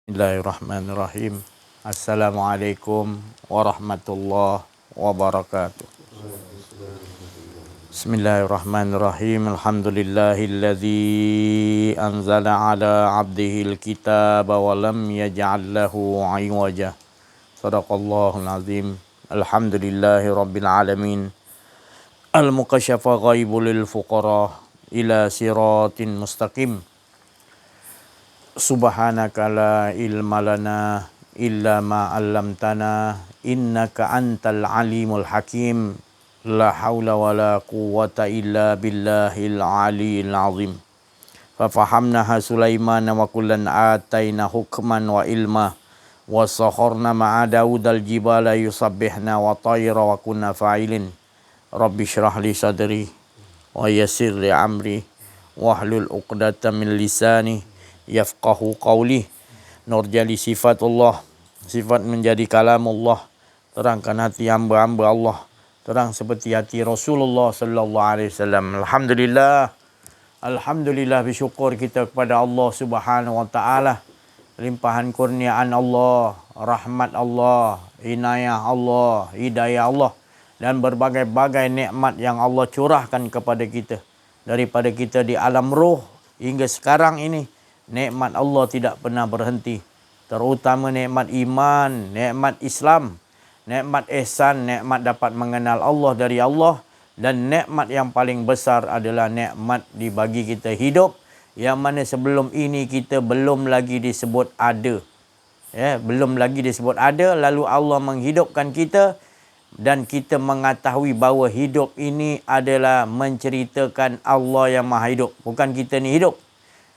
Bismillahirrahmanirrahim. Assalamualaikum warahmatullahi wabarakatuh. Bismillahirrahmanirrahim. Alhamdulillahilladzi anzala ala abdihil kitaba wa lam yaj'al lahu 'iwaja. Shadaqallahul azim. Alhamdulillahi rabbil alamin. Al-mukasyafa ghaibul lil fuqara ila siratin mustaqim. Subhanaka la ilma lana illa ma 'allamtana innaka antal alimul hakim. La haula wala quwwata illa billahil aliyil azim. Fa fahamnaha Sulaiman wa kullan ataina hukman wa ilma wa sakharna ma'a Daudal jibala yusabbihna wa tayra wa kunna fa'ilin. Rabbi shrah li sadri wa yassir li amri wahlul 'uqdatam min lisani yafqahu qawli. Nurjali sifatullah, sifat menjadi kalamullah, terangkan hati hamba-hamba Allah, terang seperti hati Rasulullah sallallahu alaihi wasallam. Alhamdulillah bersyukur kita kepada Allah Subhanahu wa taala, limpahan kurniaan Allah, rahmat Allah, inayah Allah, hidayah Allah dan berbagai-bagai nikmat yang Allah curahkan kepada kita daripada kita di alam ruh hingga sekarang ini. Nikmat Allah tidak pernah berhenti, terutama nikmat iman, nikmat Islam, nikmat ihsan, nikmat dapat mengenal Allah dari Allah, dan nikmat yang paling besar adalah nikmat dibagi kita hidup, yang mana sebelum ini kita belum lagi disebut ada. Belum lagi disebut ada, lalu Allah menghidupkan kita dan kita mengetahui bahawa hidup ini adalah menceritakan Allah yang Maha Hidup, bukan kita ni hidup.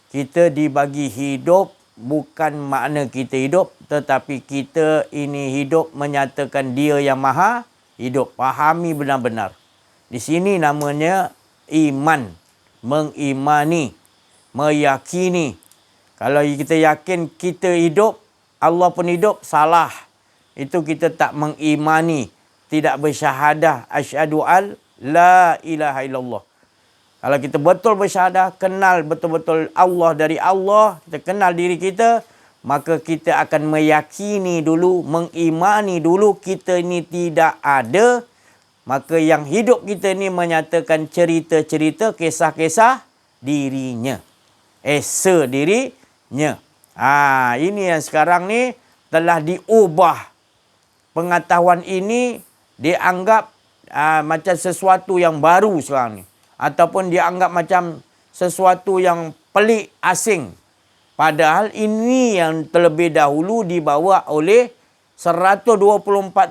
Kita dibagi hidup bukan makna kita hidup, tetapi kita ini hidup menyatakan Dia yang Maha Hidup. Fahami benar-benar. Di sini namanya iman, mengimani, meyakini. Kalau kita yakin kita hidup, Allah pun hidup, salah. Itu kita tak mengimani, tidak bersyahadah asyhadu an la ilaha illallah. Kalau kita betul bersyahadah, kenal betul-betul Allah dari Allah, kita kenal diri kita, maka kita akan meyakini dulu, mengimani dulu kita ini tidak ada. Maka yang hidup kita ini menyatakan cerita-cerita, kisah-kisah dirinya. Esa dirinya. Ini yang sekarang ni telah diubah. Pengetahuan ini dianggap macam sesuatu yang baru sekarang ni. Ataupun dianggap macam sesuatu yang pelik, asing. Padahal ini yang terlebih dahulu dibawa oleh 124,000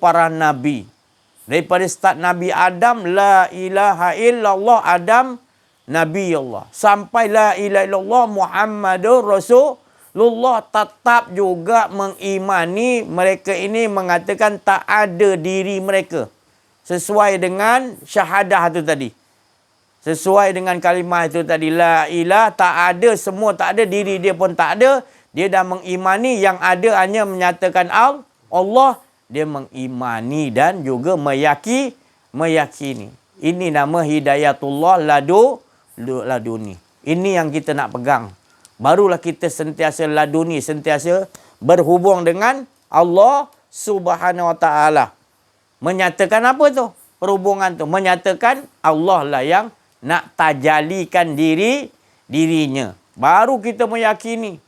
para nabi. Daripada start Nabi Adam, la ilaha illallah Adam, Nabi Allah. Sampai la ilaha illallah Muhammadur Rasulullah, tetap juga mengimani mereka ini mengatakan tak ada diri mereka. Sesuai dengan syahadah itu tadi. Sesuai dengan kalimah itu tadi. La ilah, tak ada, semua tak ada. Diri dia pun tak ada. Dia dah mengimani, yang ada hanya menyatakan Allah. Dia mengimani dan juga meyakini. Ini nama hidayatullah laduni. Ini yang kita nak pegang. Barulah kita sentiasa laduni, sentiasa berhubung dengan Allah Subhanahu wa taala. Menyatakan apa tu? Perhubungan tu menyatakan Allah lah yang nak tajalikan dirinya. Baru kita meyakini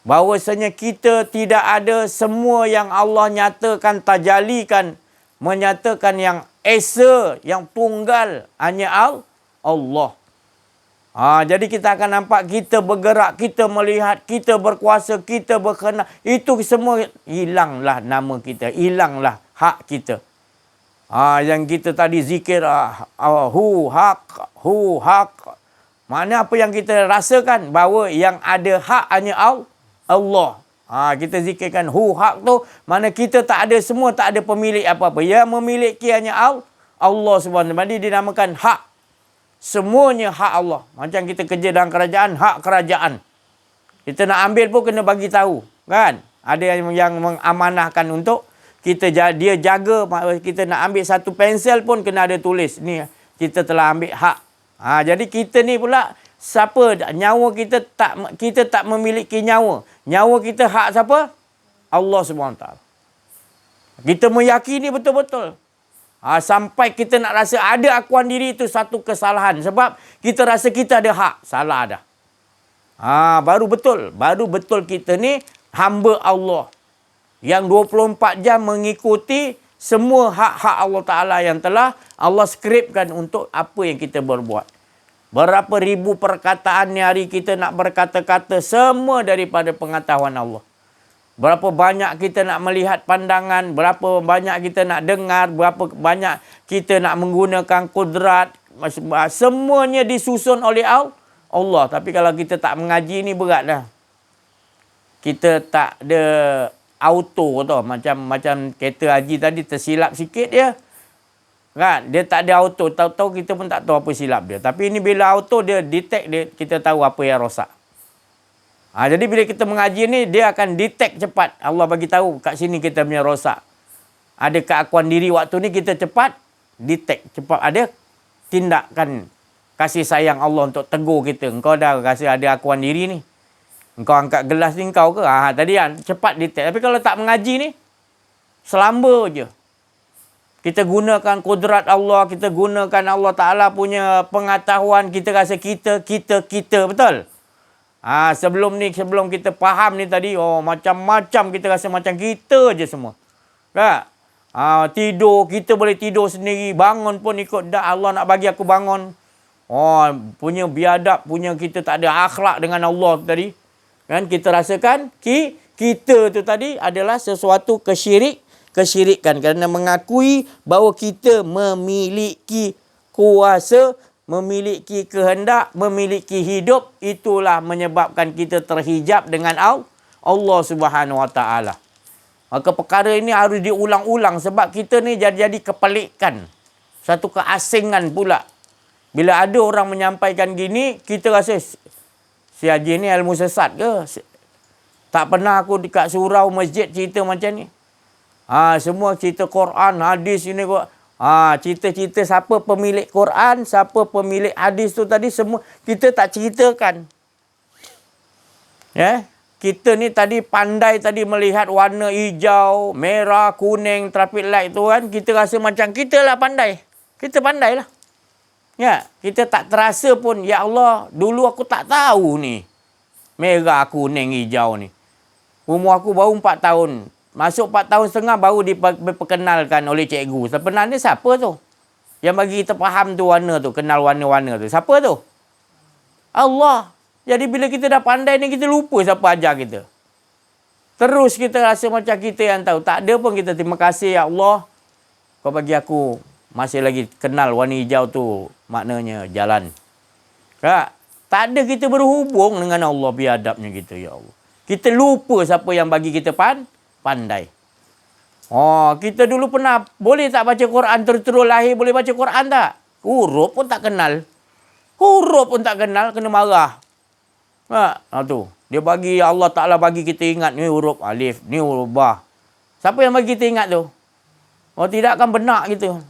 bahawasanya kita tidak ada, semua yang Allah nyatakan, tajalikan, menyatakan yang esa, yang tunggal, hanya Allah. Jadi kita akan nampak kita bergerak, kita melihat, kita berkuasa, kita berkenan. Itu semua hilanglah nama kita, hilanglah hak kita. Yang kita tadi zikir hu haq. Mana apa yang kita rasakan bahawa yang ada hak hanya Allah. Kita zikirkan hu haq tu, mana kita tak ada, semua tak ada pemilik apa-apa. Yang memiliki hanya Allah Subhanahu wa taala, dinamakan hak. Semuanya hak Allah. Macam kita kerja dalam kerajaan, hak kerajaan. Kita nak ambil pun kena bagi tahu, kan? Ada yang mengamanahkan untuk kita, dia jaga. Kita nak ambil satu pensel pun kena ada tulis, ni kita telah ambil hak. Jadi kita ni pula siapa nyawa kita tak memiliki nyawa. Nyawa kita hak siapa? Allah SWT. Kita meyakini betul-betul. Sampai kita nak rasa ada akuan diri itu satu kesalahan. Sebab kita rasa kita ada hak. Salah dah. Baru betul kita ni hamba Allah. Yang 24 jam mengikuti semua hak-hak Allah Ta'ala yang telah Allah skripkan untuk apa yang kita berbuat. Berapa ribu perkataan ni hari kita nak berkata-kata, semua daripada pengetahuan Allah. Berapa banyak kita nak melihat pandangan, berapa banyak kita nak dengar, berapa banyak kita nak menggunakan kudrat. Semuanya disusun oleh Allah. Tapi kalau kita tak mengaji ni berat dah. Kita tak ada auto tau. Macam kereta haji tadi tersilap sikit dia. Kan? Dia tak ada auto. Tahu-tahu kita pun tak tahu apa silap dia. Tapi ini bila auto dia detect dia, kita tahu apa yang rosak. Jadi bila kita mengaji ni, dia akan detect cepat. Allah bagi tahu kat sini kita punya rosak. Ada keakuan diri waktu ni kita cepat detect. Cepat ada tindakan kasih sayang Allah untuk tegur kita. Engkau dah rasa ada akuan diri ni. Engkau angkat gelas ni engkau ke? Tadi kan cepat detect. Tapi kalau tak mengaji ni, selamba je. Kita gunakan kudrat Allah. Kita gunakan Allah Ta'ala punya pengetahuan. Kita rasa kita. Betul? Sebelum kita faham ni tadi, macam-macam kita rasa macam kita je semua. Tak? Tidur, kita boleh tidur sendiri. Bangun pun ikut dah Allah nak bagi aku bangun. Punya biadab, punya kita tak ada akhlak dengan Allah tadi. Kan kita rasakan kita tu tadi adalah sesuatu kesyirikan. Kerana mengakui bahawa kita memiliki kuasa, memiliki kehendak, memiliki hidup, itulah menyebabkan kita terhijab dengan Allah Subhanahu Wa Taala. Maka perkara ini harus diulang-ulang sebab kita ni jadi kepelikan. Satu keasingan pula. Bila ada orang menyampaikan gini, kita rasa si Haji ni ilmu sesat ke? Tak pernah aku dekat surau masjid cerita macam ni. Semua cerita Quran, hadis ini kok. Cerita-cerita siapa pemilik Quran, siapa pemilik hadis tu tadi, semua kita tak ceritakan. Kita ni tadi pandai tadi melihat warna hijau, merah, kuning, traffic light tu kan. Kita rasa macam kita lah pandai. Kita pandai lah. Kita tak terasa pun, ya Allah, dulu aku tak tahu ni. Merah, kuning, hijau ni. Umur aku baru 4 tahun. Masuk 4 tahun setengah baru diperkenalkan oleh cikgu. Sebenarnya siapa tu? Yang bagi kita faham tu warna tu. Kenal warna-warna tu. Siapa tu? Allah. Jadi bila kita dah pandai ni, kita lupa siapa ajar kita. Terus kita rasa macam kita yang tahu. Tak ada pun kita terima kasih ya Allah. Kau bagi aku masih lagi kenal warna hijau tu. Maknanya jalan. Tak ada kita berhubung dengan Allah biadabnya kita ya Allah. Kita lupa siapa yang bagi kita pandai. Kita dulu pernah, boleh tak baca Quran terus lahir, boleh baca Quran tak? Huruf pun tak kenal. Kena marah. Tu. Dia bagi, Allah Ta'ala bagi kita ingat, ni huruf alif, ni huruf ba. Siapa yang bagi kita ingat tu? Tidak kan benak kita.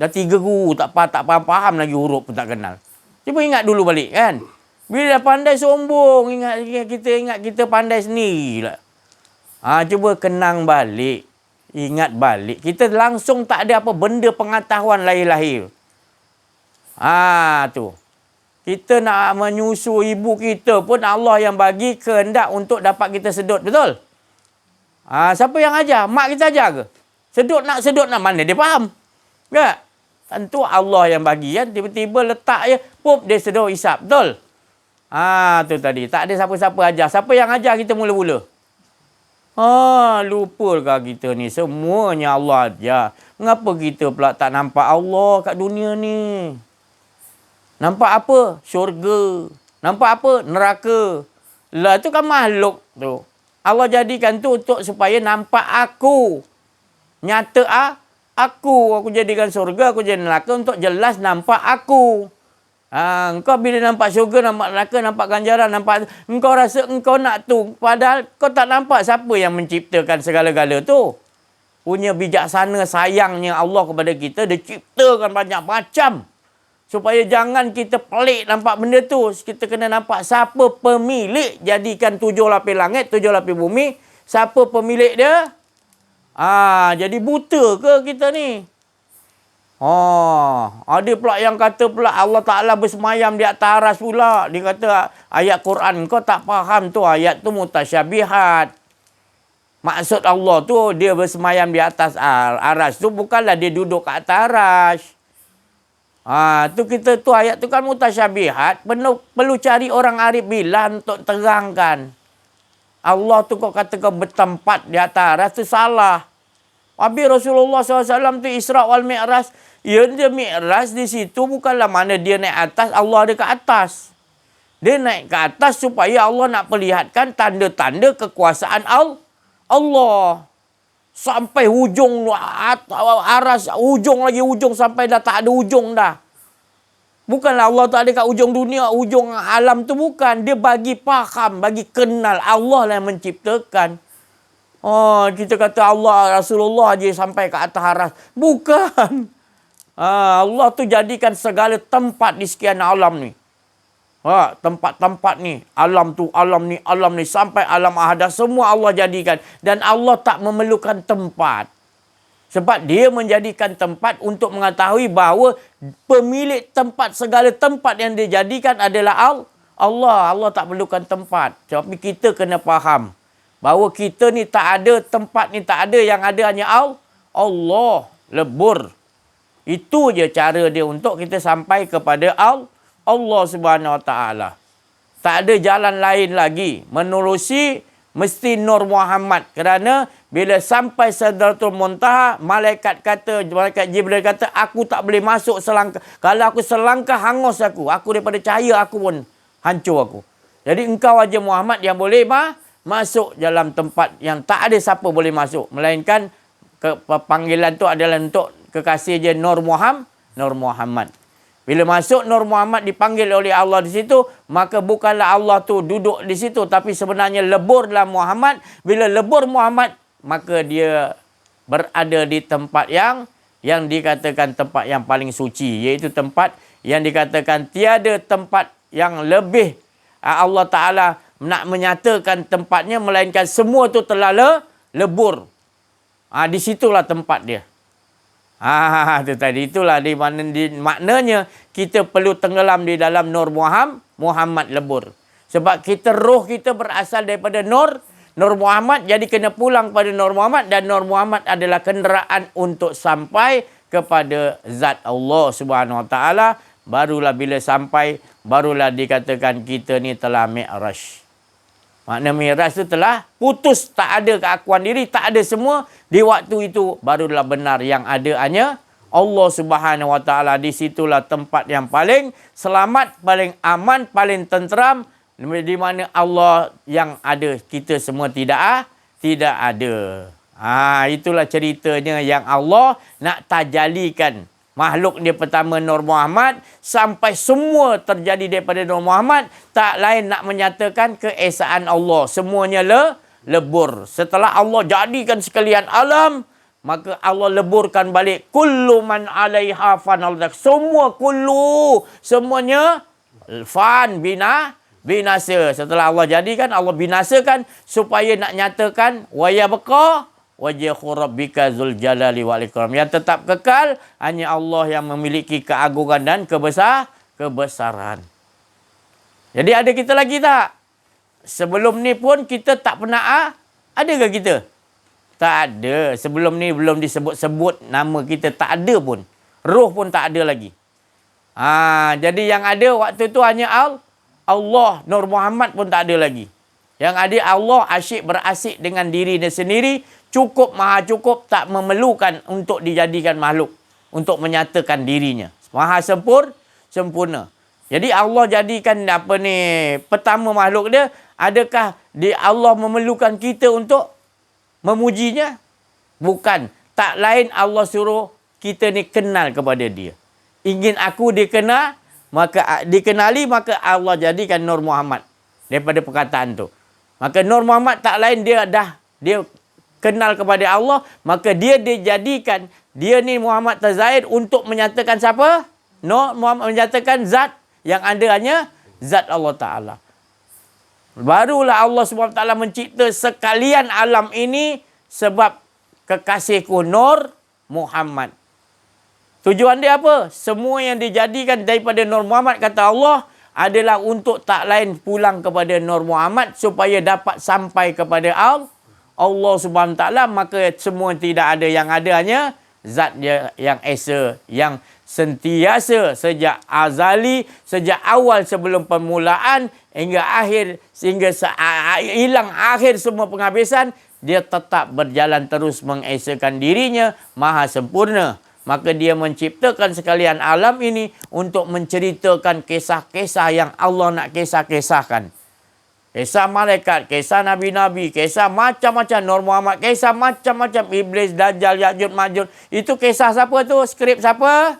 Dah 3 guru, tak faham lagi huruf pun tak kenal. Cuba ingat dulu balik kan. Bila dah pandai sombong, ingat kita pandai sendiri lah. Cuba kenang balik. Ingat balik. Kita langsung tak ada apa benda pengetahuan lahir-lahir. Tu. Kita nak menyusu ibu kita pun Allah yang bagi kehendak untuk dapat kita sedut. Betul? Siapa yang ajar? Mak kita ajar ke? Sedut nak mana dia faham? Tak? Tentu Allah yang bagi kan. Tiba-tiba letak je. Pup dia sedut hisap. Betul? Tu tadi. Tak ada siapa-siapa ajar. Siapa yang ajar kita mula-mula? Lupakah kita ni? Semuanya Allah ajar. Mengapa kita pula tak nampak Allah kat dunia ni? Nampak apa? Syurga. Nampak apa? Neraka. Lah tu kan makhluk tu. Allah jadikan tu untuk supaya nampak aku. Nyata aku. Aku jadikan syurga, aku jadi neraka untuk jelas nampak aku. Engkau bila nampak syurga, nampak neraka, nampak ganjaran, engkau rasa engkau nak tu. Padahal kau tak nampak siapa yang menciptakan segala-gala tu. Punya bijaksana sayangnya Allah kepada kita, dia ciptakan banyak macam. Supaya jangan kita pelik nampak benda tu. Kita kena nampak siapa pemilik jadikan 7 lapis langit, 7 lapis bumi. Siapa pemilik dia? Jadi buta ke kita ni? Ada pula yang kata pula Allah Ta'ala bersemayam di atas aras pula. Dia kata ayat Quran kau tak faham tu. Ayat tu mutasyabihat. Maksud Allah tu dia bersemayam di atas aras tu bukanlah dia duduk kat atas aras. Tu ayat tu kan mutasyabihat. Perlu cari orang arif bilang untuk terangkan. Allah tu kau kata kau bertempat di atas aras tu salah. Habis Rasulullah SAW tu Isra' wal Mi'raj. Dia Mi'raj di situ bukanlah mana dia naik atas, Allah ada ke atas. Dia naik ke atas supaya Allah nak perlihatkan tanda-tanda kekuasaan Allah. Sampai hujung aras, ujung sampai dah tak ada ujung dah. Bukanlah Allah tak ada kat ujung dunia, ujung alam tu bukan. Dia bagi faham, bagi kenal Allah lah yang menciptakan. Kita kata Allah, Rasulullah je sampai ke atas aras. Bukan. Allah tu jadikan segala tempat di sekian alam ni. Tempat-tempat ni. Alam tu, alam ni. Sampai alam ahadah. Semua Allah jadikan. Dan Allah tak memerlukan tempat. Sebab dia menjadikan tempat untuk mengetahui bahawa pemilik tempat, segala tempat yang dia jadikan adalah Allah. Allah tak perlukan tempat. Tapi kita kena faham bahawa kita ni tak ada, tempat ni tak ada. Yang ada hanya Allah. Lebur. Itu je cara dia untuk kita sampai kepada Allah Subhanahu Wa Taala. Tak ada jalan lain lagi. Menerusi mesti Nur Muhammad. Kerana bila sampai Sidratul Muntaha, malaikat Jibril kata, aku tak boleh masuk selangkah. Kalau aku selangkah, hangus aku. Aku daripada cahaya, aku pun hancur aku. Jadi engkau aja Muhammad yang boleh masuk dalam tempat yang tak ada siapa boleh masuk. Melainkan panggilan tu adalah untuk kekasih je Nur Muhammad. Bila masuk Nur Muhammad dipanggil oleh Allah di situ, maka bukanlah Allah tu duduk di situ, tapi sebenarnya lebur dalam Muhammad. Bila lebur Muhammad, maka dia berada di tempat yang dikatakan tempat yang paling suci, iaitu tempat yang dikatakan tiada tempat yang lebih Allah Ta'ala nak menyatakan tempatnya, melainkan semua tu telah lebur. Di situlah tempat dia. Itu tadi. Itulah maknanya kita perlu tenggelam di dalam Nur Muhammad lebur. Sebab roh kita berasal daripada Nur Muhammad. Jadi kena pulang pada Nur Muhammad. Dan Nur Muhammad adalah kenderaan untuk sampai kepada zat Allah Subhanahu Wa Taala. Barulah bila sampai, barulah dikatakan kita ni telah Mi'raj. Makna Mi'raj itu telah putus, tak ada keakuan diri, tak ada semua. Di waktu itu barulah benar yang ada hanya Allah Subhanahu Wa Taala. Di situlah tempat yang paling selamat, paling aman, paling tenteram, di mana Allah yang ada, kita semua tidak ada. Itulah ceritanya yang Allah nak tajalikan. Makhluk dia pertama Nur Muhammad, sampai semua terjadi daripada Nur Muhammad. Tak lain nak menyatakan keesaan Allah. Semuanya lebur. Setelah Allah jadikan sekalian alam, maka Allah leburkan balik. Kullu man alaiha fan. Semuanya fan, binasa. Setelah Allah jadikan, Allah binasakan supaya nak nyatakan wa yabqa wajhu rabbika dzul jalali wal ikram. Yang tetap kekal hanya Allah yang memiliki keagungan dan kebesaran. Jadi ada kita lagi tak? Sebelum ni pun kita tak pernah ada ke kita? Tak ada. Sebelum ni belum disebut-sebut nama kita, tak ada pun. Roh pun tak ada lagi. Jadi yang ada waktu tu hanya Allah. Nur Muhammad pun tak ada lagi. Yang ada Allah asyik berasik dengan diri dia sendiri. Cukup, maha cukup, tak memerlukan untuk dijadikan makhluk. Untuk menyatakan dirinya. Maha sempurna. Jadi Allah jadikan pertama makhluk dia. Adakah Allah memerlukan kita untuk memujinya? Bukan. Tak lain Allah suruh kita ni kenal kepada dia. Ingin aku dikenali, maka Allah jadikan Nur Muhammad. Daripada perkataan tu. Maka Nur Muhammad tak lain dia kenal kepada Allah, maka dia dijadikan, dia ni Muhammad Tazaid untuk menyatakan siapa? Nur Muhammad menyatakan zat yang ada hanya zat Allah Ta'ala. Barulah Allah SWT mencipta sekalian alam ini sebab kekasihku Nur Muhammad. Tujuan dia apa? Semua yang dijadikan daripada Nur Muhammad, kata Allah, adalah untuk tak lain pulang kepada Nur Muhammad supaya dapat sampai kepada Allah Subhanahu Taala. Maka semua tidak ada, yang ada hanya zat dia yang esa, yang sentiasa sejak azali, sejak awal sebelum permulaan hingga akhir, sehingga hilang akhir semua penghabisan, dia tetap berjalan terus mengesakan dirinya maha sempurna. Maka dia menciptakan sekalian alam ini untuk menceritakan kisah-kisah yang Allah nak kisah-kisahkan. Kisah malaikat, kisah nabi-nabi, kisah macam-macam Nur Muhammad, kisah macam-macam Iblis, Dajjal, Ya'juj, Ma'juj. Itu kisah siapa tu? Skrip siapa?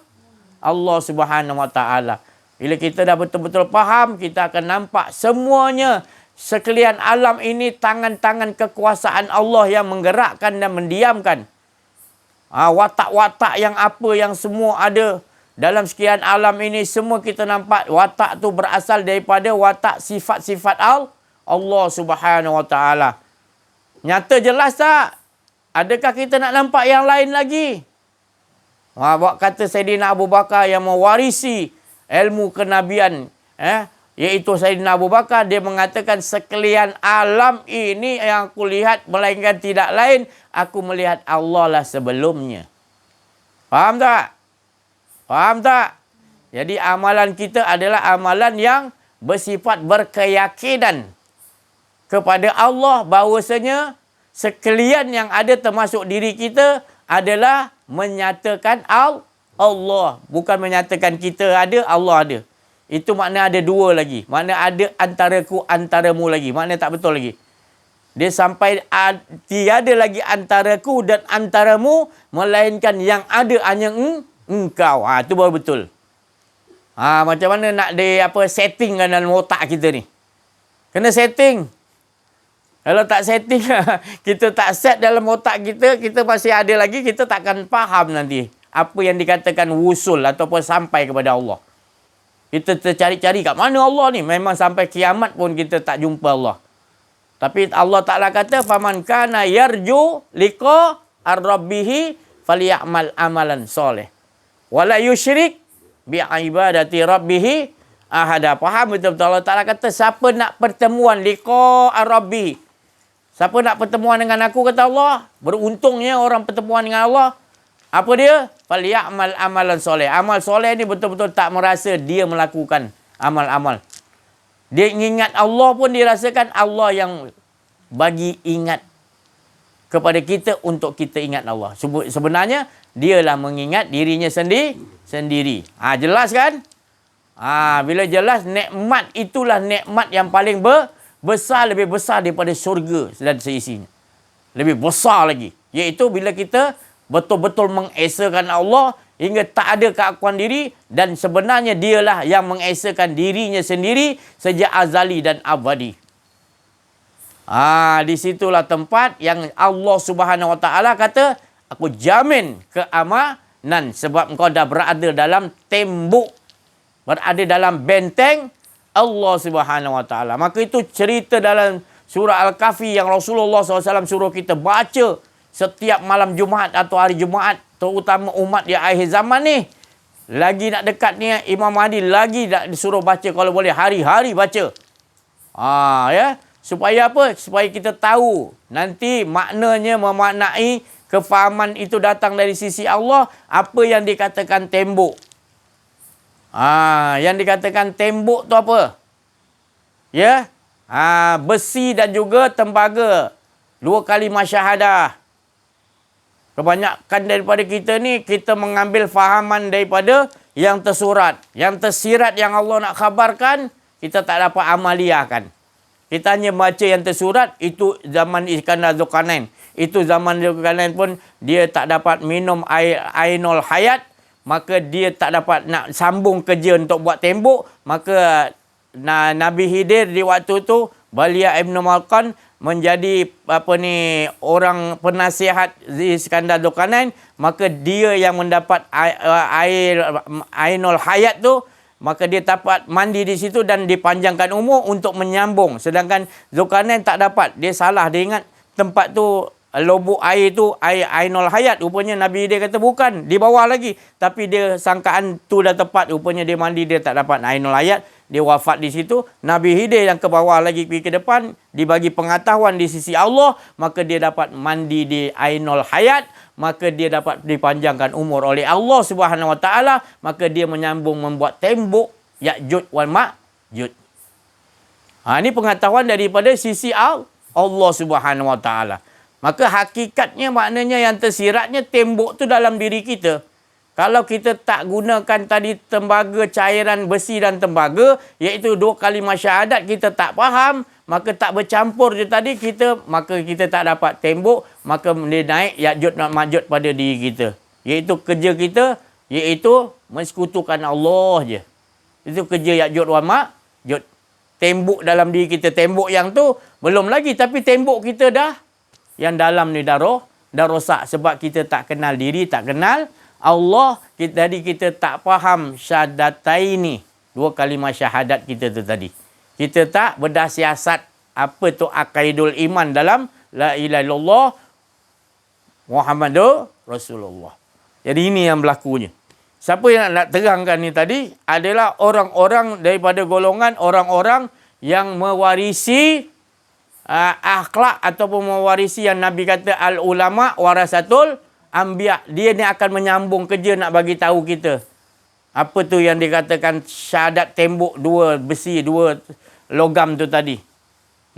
Allah Subhanahu Wa Taala. Bila kita dah betul-betul faham, kita akan nampak semuanya. Sekalian alam ini tangan-tangan kekuasaan Allah yang menggerakkan dan mendiamkan. Watak-watak yang apa yang semua ada dalam sekian alam ini, semua kita nampak watak tu berasal daripada watak sifat-sifat Allah Subhanahu Wa Taala. Nyata jelas tak? Adakah kita nak nampak yang lain lagi? Buat kata Saidina Abu Bakar yang mewarisi ilmu kenabian, iaitu Saidina Abu Bakar, dia mengatakan sekalian alam ini yang aku lihat melainkan tidak lain, aku melihat Allah lah sebelumnya. Faham tak? Faham tak? Jadi amalan kita adalah amalan yang bersifat berkeyakinan kepada Allah bahawasanya sekalian yang ada termasuk diri kita adalah menyatakan Allah. Bukan menyatakan kita ada, Allah ada. Itu makna ada dua lagi. Makna ada antaraku, antaramu lagi. Makna tak betul lagi. Dia sampai tiada lagi antaraku dan antaramu, melainkan yang ada hanya engkau. Itu baru betul. Macam mana nak settingkan dalam otak kita ni? Kena setting. Kalau tak setting, kita tak set dalam otak kita, kita masih ada lagi, kita takkan faham nanti apa yang dikatakan wusul ataupun sampai kepada Allah. Kita tercari-cari kat mana Allah ni. Memang sampai kiamat pun kita tak jumpa Allah. Tapi Allah Ta'ala kata, faman kana yarju liqa ar-rabbihi falyamal amalan soleh. Wala yusyrik bi'ibadati rabbihi ahada. Faham betul-betul? Allah Ta'ala kata, siapa nak pertemuan liqa ar-rabbihi, siapa nak pertemuan dengan aku, kata Allah, beruntungnya orang pertemuan dengan Allah. Apa dia? Falyamal amalan soleh. Amal soleh ni betul-betul tak merasa dia melakukan amal-amal. Dia ingat Allah pun dirasakan Allah yang bagi ingat kepada kita untuk kita ingat Allah. Sebenarnya dialah mengingat dirinya sendiri. Jelas kan? Bila jelas, nikmat itulah nikmat yang paling besar, lebih besar daripada syurga dan seisinya. Lebih besar lagi. Iaitu bila kita betul-betul mengesakan Allah hingga tak ada keakuan diri, dan sebenarnya dialah yang mengesakan dirinya sendiri sejak azali dan abadi. Di situlah tempat yang Allah Subhanahu Wa Taala kata, aku jamin keamanan sebab engkau dah berada dalam tembok, berada dalam benteng Allah Subhanahu Wa Taala. Maka itu cerita dalam surah Al-Kahfi yang Rasulullah SAW suruh kita baca setiap malam Jumaat atau hari Jumaat, terutama umat di akhir zaman ni. Lagi nak dekat ni, Imam Mahdi lagi nak disuruh baca, kalau boleh hari-hari baca. Supaya apa? Supaya kita tahu nanti maknanya, memaknai kefahaman itu datang dari sisi Allah. Apa yang dikatakan tembok? Yang dikatakan tembok tu apa? Besi dan juga tembaga. 2 kalimah syahadah. Kebanyakan daripada kita ni, kita mengambil fahaman daripada yang tersurat. Yang tersirat yang Allah nak khabarkan, kita tak dapat amaliahkan. Kita hanya baca yang tersurat. Itu zaman Iskandar Zulkarnain. Itu zaman Zulkarnain pun, dia tak dapat minum air ainul hayat. Maka dia tak dapat nak sambung kerja untuk buat tembok. Maka Nabi Khidir di waktu tu, Balia Ibn Malkan menjadi orang penasihat Iskandar Dzulkarnain, maka dia yang mendapat Ainul Hayat tu, maka dia dapat mandi di situ dan dipanjangkan umur untuk menyambung. Sedangkan Dzulkarnain tak dapat. Dia salah. Dia ingat tempat tu, lubuk air tu, air Ainul Hayat. Rupanya Nabi dia kata bukan. Di bawah lagi. Tapi dia sangkaan tu dah tepat. Rupanya dia mandi, dia tak dapat Ainul Hayat. Dia wafat di situ. Nabi Khidir yang ke bawah lagi pergi ke depan. Dibagi pengetahuan di sisi Allah. Maka dia dapat mandi di Ainul Hayat. Maka dia dapat dipanjangkan umur oleh Allah Subhanahu Wa Taala. Maka dia menyambung membuat tembok Ya'juj wal Ma'juj. Ini pengetahuan daripada sisi Allah Subhanahu Wa Taala. Maka hakikatnya, maknanya yang tersiratnya tembok tu dalam diri kita. Kalau kita tak gunakan tadi tembaga, cairan besi dan tembaga, iaitu 2 kalimah syahadat, kita tak faham, maka tak bercampur je tadi maka kita tak dapat tembok, maka dia naik Ya'juj dan Ma'juj pada diri kita. Iaitu kerja kita, iaitu mensekutukan Allah je. Itu kerja Ya'juj dan Ma'juj. Tembok dalam diri kita, tembok yang tu belum lagi, tapi tembok kita dah, yang dalam ni dah rosak sebab kita tak kenal diri, tak kenal Allah. Kita tak faham syahadataini, 2 kalimah syahadat kita tu tadi. Kita tak berdasiasat apa tu aqaidul iman dalam la ilaha illallah Muhammadur Rasulullah. Jadi ini yang berlakunya. Siapa yang nak terangkan ni tadi adalah orang-orang daripada golongan orang-orang yang mewarisi akhlak ataupun mewarisi yang Nabi kata al-ulama warasatul anbiya. Dia ni akan menyambung kerja nak bagi tahu kita. Apa tu yang dikatakan syahadat tembok 2 besi, 2 logam tu tadi.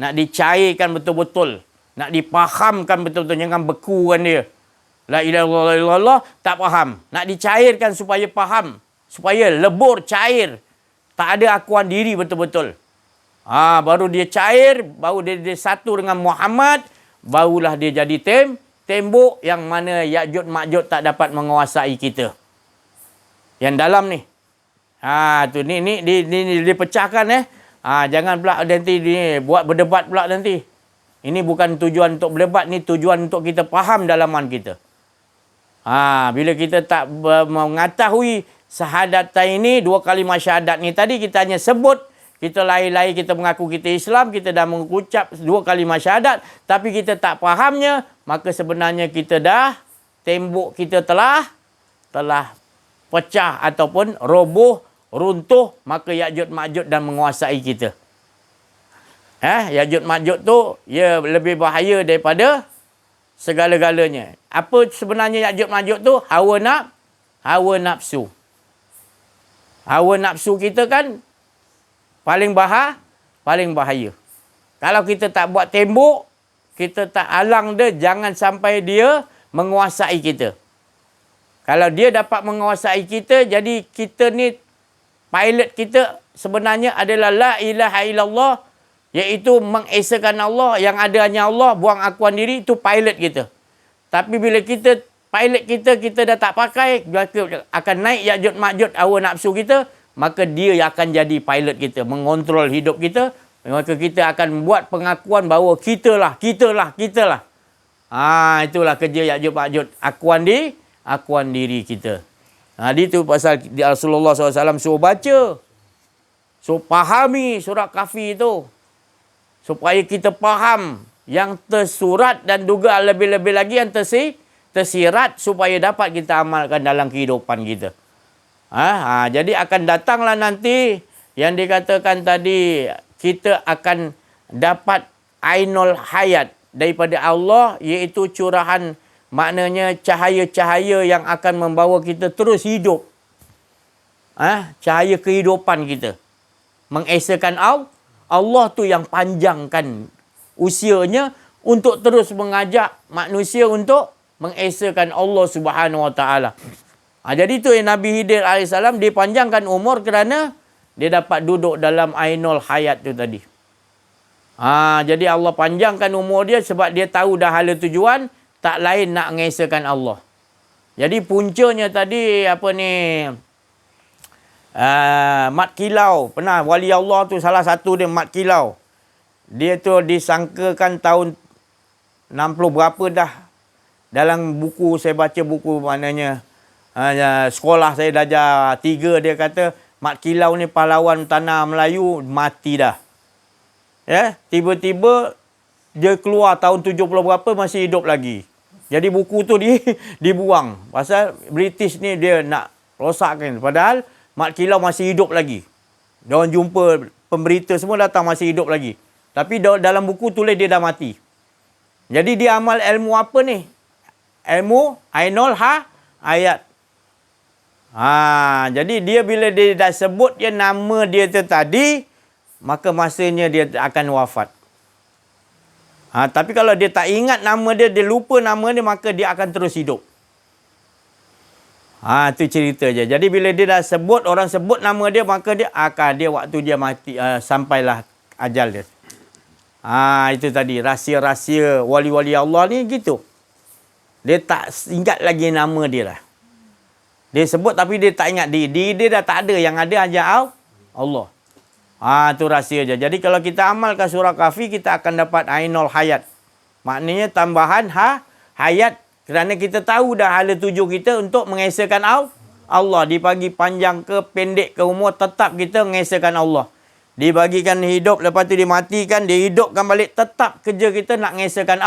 Nak dicairkan betul-betul. Nak dipahamkan betul-betul. Jangan bekukan dia. La ilaha illallah tak faham. Nak dicairkan supaya faham. Supaya lebur, cair. Tak ada akuan diri betul-betul. Baru dia cair. Baru dia satu dengan Muhammad. Barulah dia jadi tembok yang mana Ya'juj Ma'juj tak dapat menguasai kita. Yang dalam ni. Tu ni dipecahkan jangan pula nanti buat berdebat pula nanti. Ini bukan tujuan untuk berdebat, ni tujuan untuk kita faham dalaman kita. Bila kita tak mengetahui syahadat ini, 2 kalimah syahadat ni tadi kita hanya sebut, kita lahir-lahir kita mengaku kita Islam, kita dah mengucap 2 kalimah syahadat, tapi kita tak fahamnya, maka sebenarnya kita dah, tembok kita telah pecah ataupun roboh, runtuh, maka Ya'juj Ma'juj dan menguasai kita. Ya'juj Ma'juj tu, ia lebih bahaya daripada segala-galanya. Apa sebenarnya Ya'juj Ma'juj tu? Hawa nafsu. Hawa nafsu kita kan paling bahaya. Kalau kita tak buat tembok, kita tak halang dia, jangan sampai dia menguasai kita. Kalau dia dapat menguasai kita, jadi kita ni, pilot kita sebenarnya adalah la ilaha illallah, iaitu mengesakan Allah, yang ada hanya Allah, buang akuan diri, itu pilot kita. Tapi bila pilot kita dah tak pakai, akan naik Ya'juj Ma'juj hawa nafsu kita, maka dia yang akan jadi pilot kita, mengontrol hidup kita, maka kita akan buat pengakuan bahawa kita lah. Itulah kerja Ya'juj Ma'juj, akuan diri kita. Itu pasal Rasulullah SAW suruh baca, suruh fahami surat Kahfi itu, supaya kita faham yang tersurat dan juga lebih-lebih lagi yang tersirat supaya dapat kita amalkan dalam kehidupan kita. Jadi akan datanglah nanti yang dikatakan tadi, kita akan dapat Ainul Hayat daripada Allah, iaitu curahan, maknanya cahaya-cahaya yang akan membawa kita terus hidup. Cahaya kehidupan kita. Mengesakan Allah tu yang panjangkan usianya untuk terus mengajak manusia untuk mengesakan Allah Subhanahu Wa Taala. Jadi tu yang Nabi Khidir AS dipanjangkan umur kerana dia dapat duduk dalam Ainul Hayat tu tadi. Jadi Allah panjangkan umur dia sebab dia tahu dah hala tujuan, tak lain nak mengesakan Allah. Jadi puncanya tadi mat kilau. Pernah wali Allah tu salah satu dia mat kilau. Dia tu disangkakan tahun 60 berapa dah. Dalam buku, saya baca buku maknanya, sekolah saya darjah 3, dia kata, Mat Kilau ni pahlawan tanah Melayu, mati dah. Ya, tiba-tiba dia keluar tahun 70 berapa masih hidup lagi. Jadi buku tu dibuang. Pasal British ni dia nak rosakkan. Padahal Mat Kilau masih hidup lagi. Dia orang jumpa pemberita semua datang masih hidup lagi. Tapi dalam buku tulis dia dah mati. Jadi dia amal ilmu apa ni? Ilmu Ainul Hayat. Jadi dia bila dia dah sebut dia nama dia tu tadi, maka masanya dia akan wafat. Tapi kalau dia tak ingat nama dia, dia lupa nama dia, maka dia akan terus hidup. Itu cerita je. Jadi bila dia dah sebut, orang sebut nama dia, maka dia waktu dia mati, sampailah ajal dia. Itu tadi, rahsia-rahsia wali-wali Allah ni gitu. Dia tak ingat lagi nama dia lah. Dia sebut tapi dia tak ingat diri dia dah tak ada. Yang ada aja Allah. Itu rahsia je. Jadi kalau kita amalkan surah Kahfi, kita akan dapat Ainul Hayat. Maknanya tambahan hayat. Kerana kita tahu dah hala tuju kita untuk mengesahkan Allah. Dibagi panjang ke pendek ke umur, tetap kita mengesahkan Allah. Dibagikan hidup, lepas tu dimatikan, dihidupkan balik. Tetap kerja kita nak mengesahkan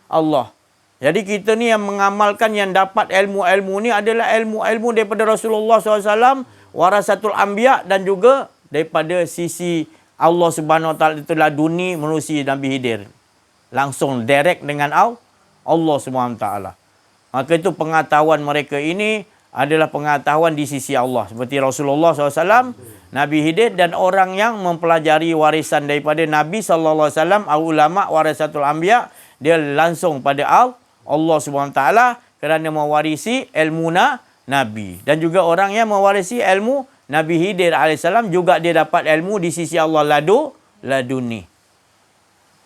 Allah. Jadi kita ni yang mengamalkan, yang dapat ilmu-ilmu ni adalah ilmu-ilmu daripada Rasulullah SAW, warasatul anbiya, dan juga daripada sisi Allah Subhanahu Wa Taala, itulah dunia menerusi Nabi Khidir. Langsung direct dengan Allah Subhanahu Wa Taala. Maka itu pengetahuan mereka ini adalah pengetahuan di sisi Allah. Seperti Rasulullah SAW, Nabi Khidir, dan orang yang mempelajari warisan daripada Nabi SAW, ulama warasatul anbiya, dia langsung pada Allah Subhanahu Wa Taala kerana mewarisi ilmu Nabi. Dan juga orang yang mewarisi ilmu Nabi Khidir AS juga dia dapat ilmu di sisi Allah laduni.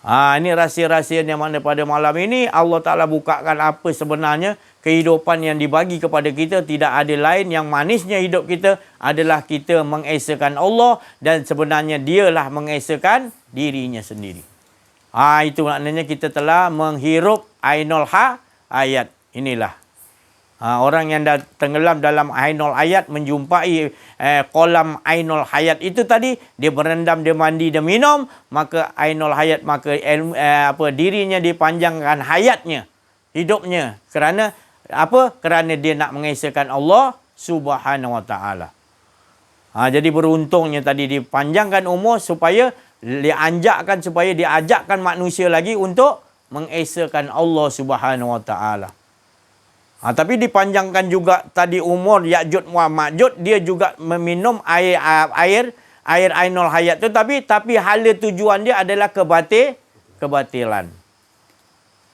Ini rahsia-rahsia yang mana pada malam ini Allah Ta'ala bukakan apa sebenarnya kehidupan yang dibagi kepada kita. Tidak ada lain, yang manisnya hidup kita adalah kita mengesahkan Allah, dan sebenarnya dialah mengesahkan dirinya sendiri. Itu maknanya kita telah menghirup Ainul Hayat. Inilah. Orang yang dah tenggelam dalam Ainul Hayat menjumpai kolam Ainul Hayat itu tadi, dia berendam, dia mandi, dia minum, maka Ainul Hayat, maka dirinya dipanjangkan hayatnya, hidupnya. Kerana apa? Kerana dia nak mengesahkan Allah Subhanahu Wa Taala. Jadi beruntungnya tadi dipanjangkan umur supaya dianjakkan, supaya diajakkan manusia lagi untuk mengesahkan Allah Subhanahu Wa Taala. Tapi dipanjangkan juga tadi umur Ya'juj wa Ma'juj, dia juga meminum air Ainul Hayat tu, tapi hala tujuan dia adalah kebatilan.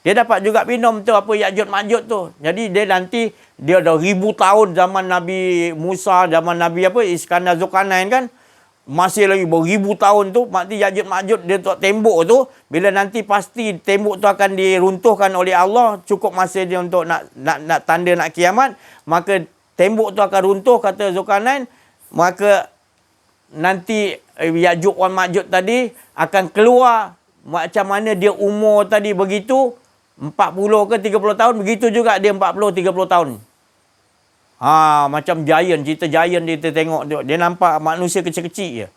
Dia dapat juga minum tu apa Ya'juj Ma'juj tu. Jadi dia nanti dia dah 1000 tahun zaman Nabi Musa, zaman Nabi Iskandar Zulkarnain kan. Masih lagi beribu tahun tu, maknanya Ya'juj Ma'juj dia tembok tu, bila nanti pasti tembok tu akan diruntuhkan oleh Allah, cukup masa dia untuk nak tanda nak kiamat, maka tembok tu akan runtuh, kata Zulkarnain, maka nanti Ya'juj wa Ma'juj tadi akan keluar macam mana dia umur tadi begitu, 40 ke 30 tahun, begitu juga dia 40-30 tahun. Macam giant, cerita giant dia tengok dia nampak manusia kecil-kecil je.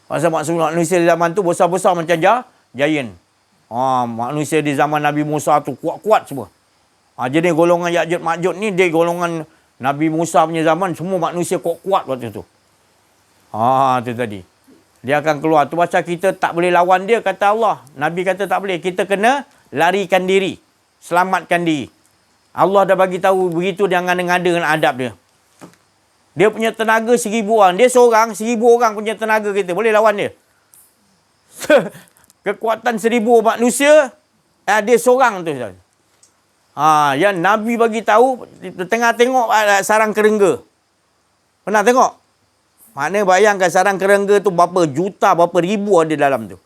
Pasal manusia di zaman tu besar-besar macam giant. Manusia di zaman Nabi Musa tu kuat-kuat semua. Jadi golongan Ya'juj Ma'juj ni, dia golongan Nabi Musa punya zaman, semua manusia kuat-kuat waktu tu. Tu tadi. Dia akan keluar. Tu pasal kita tak boleh lawan dia, kata Allah. Nabi kata tak boleh. Kita kena larikan diri. Selamatkan diri. Allah dah bagi tahu begitu, dia ngada-ngada dengan adab dia. Dia punya tenaga 1000 orang. Dia seorang, 1000 orang punya tenaga kita. Boleh lawan dia. Kekuatan 1000 manusia, dia seorang tu. Yang Nabi bagi tahu, tengah tengok sarang kerengga. Pernah tengok? Maknanya bayangkan sarang kerengga tu berapa juta, berapa ribu ada dalam tu.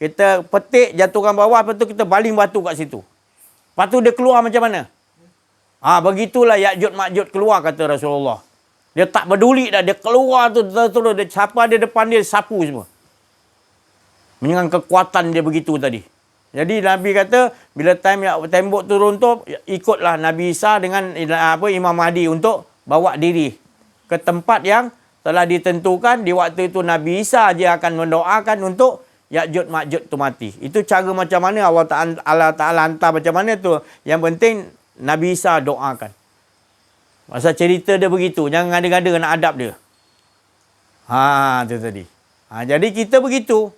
Kita petik, jatuhkan bawah, lepas tu kita baling batu kat situ. Lepas tu dia keluar macam mana? Begitulah Ya'juj Ma'juj keluar, kata Rasulullah. Dia tak peduli dah. Dia keluar tu, siapa ada depan dia, sapu semua. Dengan kekuatan dia begitu tadi. Jadi Nabi kata, bila tembok tu runtuh, ikutlah Nabi Isa dengan Imam Mahdi untuk bawa diri ke tempat yang telah ditentukan. Di waktu itu Nabi Isa dia akan mendoakan untuk Ya'juj Ma'juj tu mati. Itu cara macam mana Allah Ta'ala hantar macam mana tu. Yang penting Nabi Isa doakan. Masa cerita dia begitu. Jangan ngada-ngada nak adab dia. Tu tadi. Jadi kita begitu.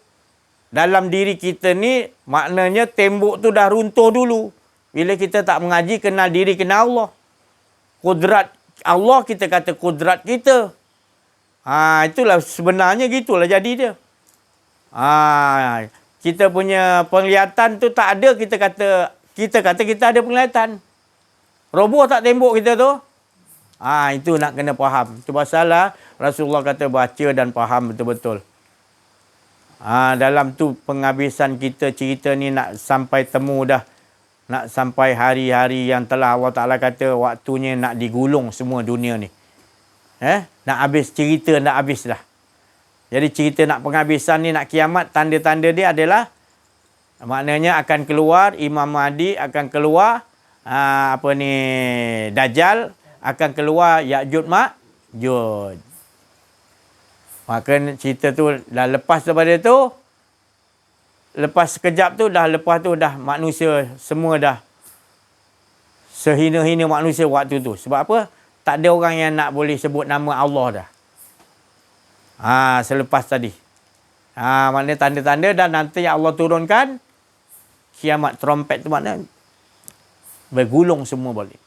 Dalam diri kita ni, maknanya tembok tu dah runtuh dulu. Bila kita tak mengaji, kenal diri, kenal Allah. Kudrat Allah, kita kata kudrat kita. Itulah sebenarnya gitulah jadi dia. Kita punya penglihatan tu tak ada, kita kata kita ada penglihatan. Roboh tak tembok kita tu? Itu nak kena faham. Itu pasal Rasulullah kata baca dan faham betul-betul. Dalam tu penghabisan kita cerita ni nak sampai temu dah. Nak sampai hari-hari yang telah Allah Ta'ala kata waktunya nak digulung semua dunia ni. Nak habis cerita, nak habis dah. Jadi cerita nak penghabisan ni, nak kiamat, tanda-tanda dia adalah maknanya akan keluar Imam Mahdi, akan keluar Dajjal, akan keluar Ya'juj Ma'juj. Maka cerita tu dah lepas daripada tu, lepas sekejap tu dah manusia semua dah sehina-hina manusia waktu tu. Sebab apa? Tak ada orang yang nak boleh sebut nama Allah dah. Selepas tadi. Maknanya tanda-tanda dan nanti Allah turunkan kiamat, trompet tu maknanya bergulung semua balik.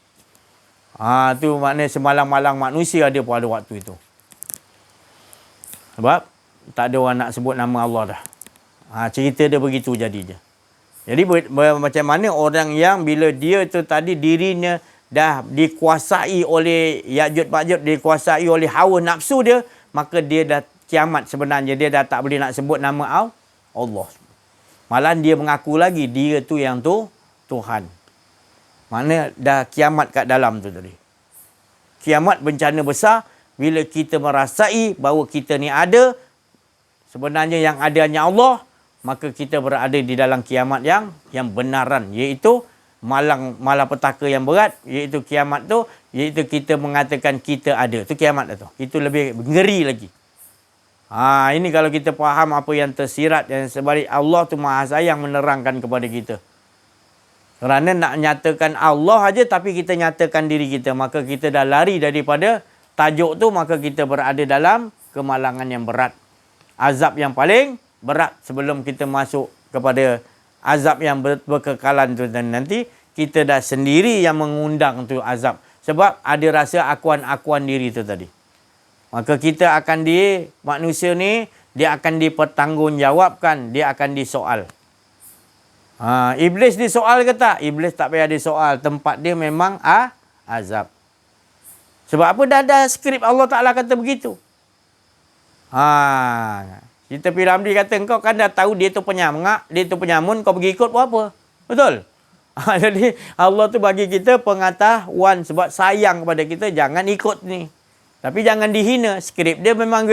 Tu maknanya semalang-malang manusia ada pada waktu itu. Sebab tak ada orang nak sebut nama Allah dah. Cerita dia begitu jadinya. Jadi macam mana orang yang bila dia tu tadi dirinya dah dikuasai oleh Ya'juj Ma'juj, dikuasai oleh hawa nafsu dia, maka dia dah kiamat sebenarnya. Dia dah tak boleh nak sebut nama Allah. Malah dia mengaku lagi dia tu yang Tuhan. Mana dah kiamat kat dalam tu tadi. Kiamat bencana besar bila kita merasai bahawa kita ni ada, sebenarnya yang ada hanya Allah, maka kita berada di dalam kiamat yang benaran, iaitu malapetaka yang berat, iaitu kiamat tu, iaitu kita mengatakan kita ada. Tu kiamat tu. Itu lebih ngeri lagi. Ini kalau kita faham apa yang tersirat dan sebalik, Allah tu Maha Sayang menerangkan kepada kita. Kerana nak nyatakan Allah aja tapi kita nyatakan diri kita, maka kita dah lari daripada tajuk tu, maka kita berada dalam kemalangan yang berat. Azab yang paling berat sebelum kita masuk kepada azab yang berkekalan tu. Dan nanti kita dah sendiri yang mengundang tu azab. Sebab ada rasa akuan-akuan diri tu tadi. Maka kita akan manusia ni, dia akan dipertanggungjawabkan, dia akan disoal. Iblis disoal ke tak? Iblis tak payah disoal. Tempat dia memang azab. Sebab apa? Dah ada skrip Allah Ta'ala kata begitu. Kita Piramli kata, engkau kan dah tahu dia tu penyamngak, dia tu penyamun, kau pergi ikut buat apa? Betul? Jadi Allah tu bagi kita pengetahuan sebab sayang kepada kita, jangan ikut ni. Tapi jangan dihina. Skrip dia memang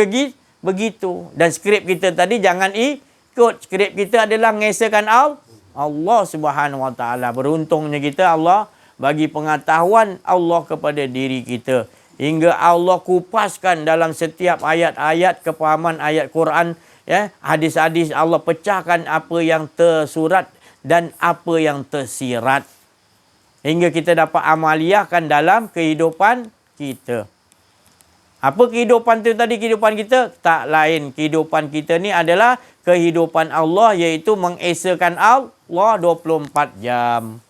begitu. Dan skrip kita tadi jangan ikut. Skrip kita adalah mengesahkan Allah Subhanahu Wa Ta'ala. Beruntungnya kita, Allah bagi pengetahuan Allah kepada diri kita. Hingga Allah kupaskan dalam setiap ayat-ayat, kepahaman ayat Quran, hadis-hadis Allah pecahkan apa yang tersurat dan apa yang tersirat. Hingga kita dapat amaliahkan dalam kehidupan kita. Apa kehidupan tu tadi? Kehidupan kita tak lain. Kehidupan kita ni adalah kehidupan Allah, iaitu mengesahkan Allah 24 jam.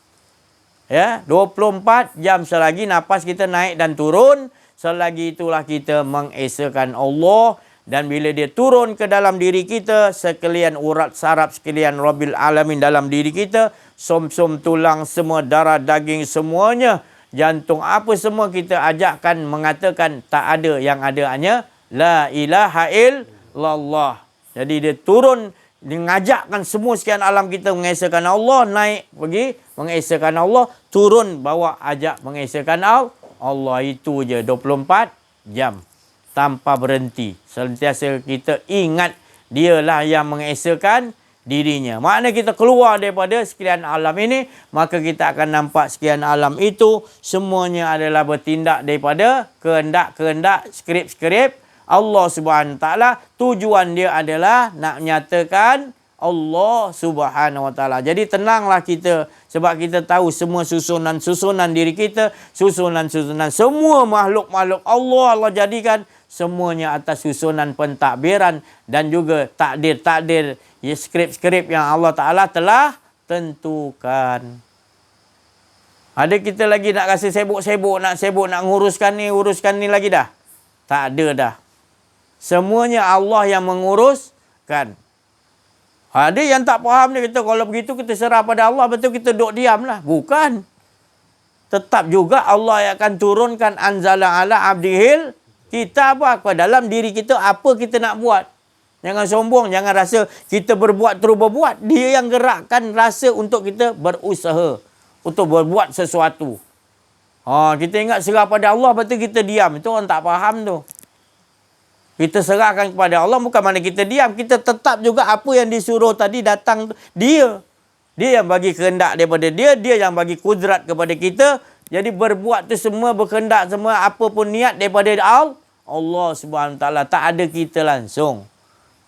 24 jam selagi nafas kita naik dan turun, selagi itulah kita mengesahkan Allah. Dan bila dia turun ke dalam diri kita, sekalian urat saraf, sekalian Rabbil Alamin dalam diri kita, som-som, tulang, semua darah, daging, semuanya, jantung, apa semua kita ajakkan mengatakan tak ada, yang ada hanya La ilaha illallah. Jadi dia turun, dia mengajakkan semua sekian alam kita mengesahkan Allah, naik pergi mengesahkan Allah, turun bawa ajak mengesahkan Allah. Itu je 24 jam tanpa berhenti. Sentiasa kita ingat dialah yang mengesahkan, dirinya. Maknanya kita keluar daripada sekian alam ini, maka kita akan nampak sekian alam itu semuanya adalah bertindak daripada kehendak-kehendak, skrip-skrip Allah Subhanahu Wa Taala. Tujuan dia adalah nak menyatakan Allah Subhanahu Wa Taala. Jadi tenanglah kita, sebab kita tahu semua susunan diri kita, susunan semua makhluk-makhluk Allah jadikan semuanya atas susunan pentadbiran dan juga takdir-takdir, skrip-skrip yang Allah Ta'ala telah tentukan. Ada kita lagi nak rasa sibuk nak nguruskan ni lagi dah? Tak ada dah. Semuanya Allah yang menguruskan. Ada yang tak faham dia kata, kalau begitu kita serah pada Allah, betul kita duduk diam lah. Bukan. Tetap juga Allah yang akan turunkan anzala ala abdihil kita apa dalam diri kita, apa kita nak buat. Jangan sombong, jangan rasa kita berbuat terus berbuat. Dia yang gerakkan rasa untuk kita berusaha, untuk berbuat sesuatu. Kita ingat serah pada Allah, betul kita diam. Itu orang tak faham tu. Kita serahkan kepada Allah, bukan mana kita diam. Kita tetap juga apa yang disuruh tadi datang dia. Dia yang bagi kehendak daripada dia. Dia yang bagi kudrat kepada kita. Jadi berbuat tu semua, berkehendak semua, apa pun niat daripada Allah Subhanahu Wa Taala. Tak ada kita langsung.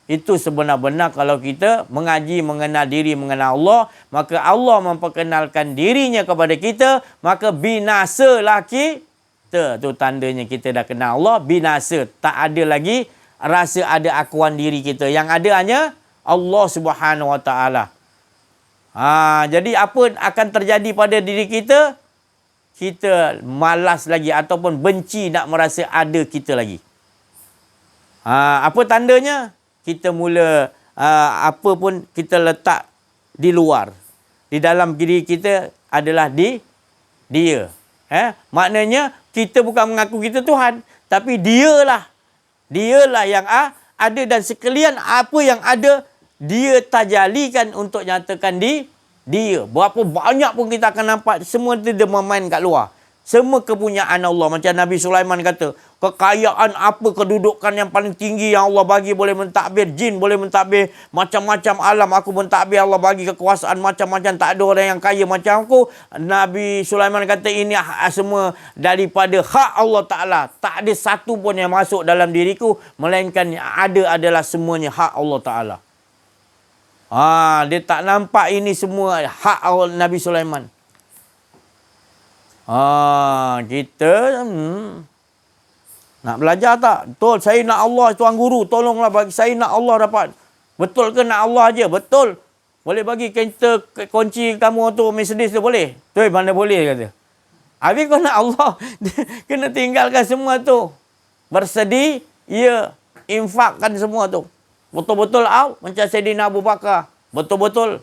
Itu sebenar-benar kalau kita mengaji, mengenal diri, mengenal Allah, maka Allah memperkenalkan dirinya kepada kita, maka binasalah kita. Tu tandanya kita dah kenal Allah, binasa. Tak ada lagi rasa ada akuan diri kita. Yang ada hanya Allah Subhanahu Wa Taala. Jadi apa akan terjadi pada diri kita? Kita malas lagi ataupun benci nak merasa ada kita lagi. Apa tandanya? Kita mula apa pun kita letak di luar. Di dalam diri kita adalah dia. Maknanya kita bukan mengaku kita Tuhan, tapi dialah yang ada, dan sekalian apa yang ada dia tajalikan untuk nyatakan dia. Berapa banyak pun kita akan nampak, semua dia memain kat luar. Semua kepunyaan Allah. Macam Nabi Sulaiman kata, kekayaan apa, kedudukan yang paling tinggi yang Allah bagi, boleh mentadbir jin, boleh mentadbir macam-macam alam. Aku mentadbir, Allah bagi kekuasaan macam-macam. Tak ada orang yang kaya macam aku. Nabi Sulaiman kata, ini semua daripada hak Allah Ta'ala. Tak ada satu pun yang masuk dalam diriku, melainkan yang ada adalah semuanya hak Allah Ta'ala. Dia tak nampak ini semua hak Allah Nabi Sulaiman. Kita nak belajar tak? Betul, saya nak Allah, Tuan Guru, tolonglah bagi saya nak Allah dapat. Betul ke nak Allah aja? Betul. Boleh bagi kita kunci kamu tu Mercedes tu boleh? Tu mana boleh kata. Habis kau nak Allah, kena tinggalkan semua tu. Bersedia, infakkan semua tu. Betul-betul macam Sayyidina Abu Bakar. Betul-betul.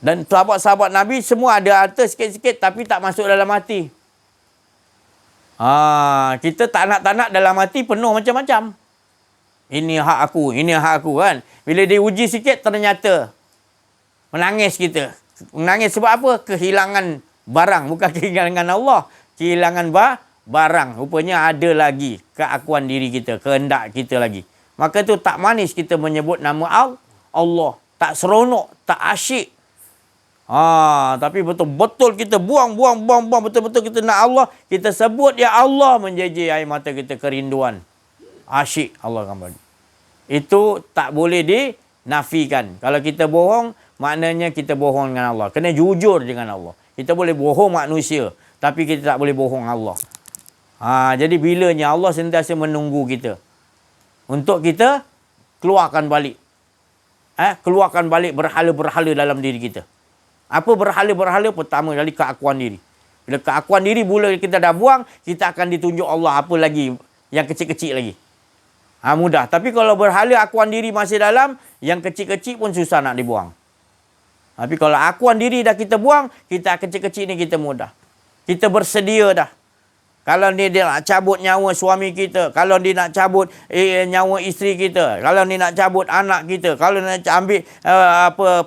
Dan sahabat-sahabat Nabi semua ada harta sikit-sikit tapi tak masuk dalam hati. Kita tak nak dalam hati penuh macam-macam. Ini hak aku kan. Bila diuji sikit ternyata menangis kita. Menangis sebab apa? Kehilangan barang, bukan kehilangan Allah. Kehilangan barang. Rupanya ada lagi keakuan diri kita, kehendak kita lagi. Maka tu tak manis kita menyebut nama Allah. Tak seronok, tak asyik. Tapi betul-betul kita buang. Betul-betul kita nak Allah. Kita sebut ya Allah, menjejeh air mata kita kerinduan. Asyik Allah akan bagi. Itu tak boleh dinafikan. Kalau kita bohong, maknanya kita bohong dengan Allah. Kena jujur dengan Allah. Kita boleh bohong manusia, tapi kita tak boleh bohong Allah. Jadi bilanya Allah sentiasa menunggu kita untuk kita keluarkan balik. Keluarkan balik berhala-berhala dalam diri kita. Apa berhala-berhala? Pertama kali keakuan diri. Bila keakuan diri mula kita dah buang, kita akan ditunjuk Allah apa lagi yang kecil-kecil lagi. Mudah. Tapi kalau berhala akuan diri masih dalam, yang kecil-kecil pun susah nak dibuang. Tapi kalau akuan diri dah kita buang, kita kecil-kecil ni kita mudah. Kita bersedia dah. Kalau dia nak cabut nyawa suami kita, kalau dia nak cabut nyawa isteri kita, kalau dia nak cabut anak kita, kalau dia nak ambil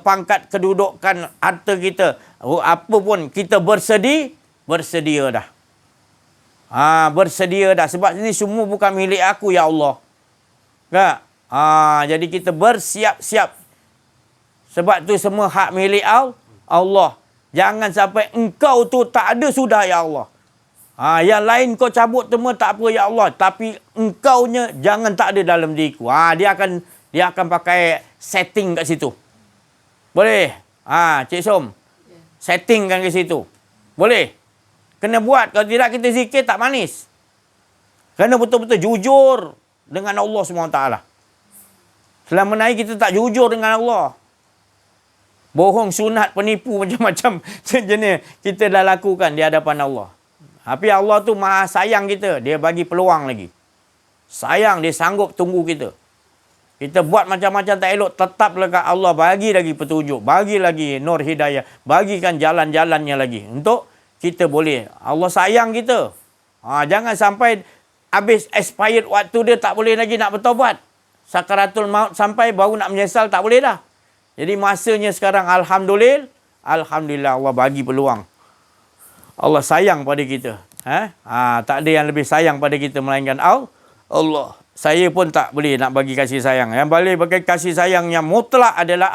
pangkat kedudukan harta kita, apa pun kita bersedia dah. Bersedia dah, sebab ini semua bukan milik aku ya Allah. Tak? Jadi kita bersiap-siap. Sebab tu semua hak milik Allah. Jangan sampai engkau tu tak ada sudah ya Allah. Yang lain kau cabut semua tak apa ya Allah. Tapi engkaunya jangan tak ada dalam diriku. Dia akan pakai setting kat situ. Boleh? Cik Som. Settingkan ke situ. Boleh? Kena buat. Kalau tidak kita zikir tak manis. Kena betul-betul jujur dengan Allah SWT. Selama ni kita tak jujur dengan Allah. Bohong, sunat, penipu, macam-macam sejenis kita dah lakukan di hadapan Allah. Tapi Allah tu maha sayang kita. Dia bagi peluang lagi. Sayang, dia sanggup tunggu kita. Kita buat macam-macam tak elok, tetap lekat Allah bagi lagi petunjuk. Bagi lagi nur hidayah. Bagikan jalan-jalannya lagi. Untuk kita boleh. Allah sayang kita. Jangan sampai habis expired waktu dia tak boleh lagi nak bertaubat. Sakaratul maut sampai baru nak menyesal tak boleh dah. Jadi masanya sekarang Alhamdulillah Allah bagi peluang. Allah sayang pada kita. Tak ada yang lebih sayang pada kita melainkan Allah. Saya pun tak boleh nak bagi kasih sayang. Yang boleh bagi kasih sayang yang mutlak adalah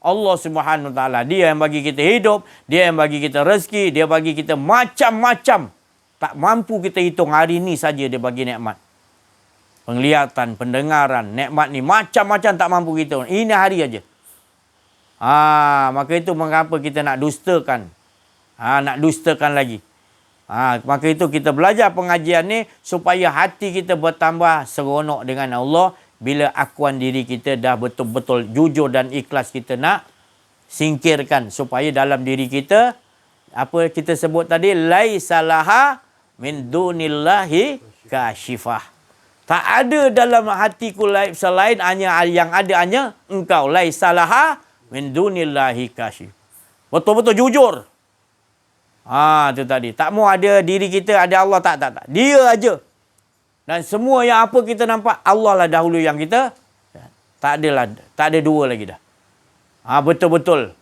Allah Subhanahu Wa Taala. Dia yang bagi kita hidup, dia yang bagi kita rezeki, dia bagi kita macam-macam. Tak mampu kita hitung hari ni saja dia bagi nikmat. Penglihatan, pendengaran, nikmat ni macam-macam tak mampu kita. Ini hari aja. Maka itu mengapa kita nak dustakan. Nak dustakan lagi. Maka itu kita belajar pengajian ni supaya hati kita bertambah seronok dengan Allah bila akuan diri kita dah betul-betul jujur dan ikhlas kita nak singkirkan supaya dalam diri kita apa kita sebut tadi laisalaha min dunillahi kasyifah. Tak ada dalam hatiku selain hanya yang ada hanya engkau laisalaha min dunillahi kasyif. Betul-betul jujur. Itu tadi. Tak mau ada diri kita, ada Allah. Tak. Dia aja. Dan semua yang apa kita nampak, Allah lah dahulu yang kita. Tak ada dua lagi dah. Betul-betul.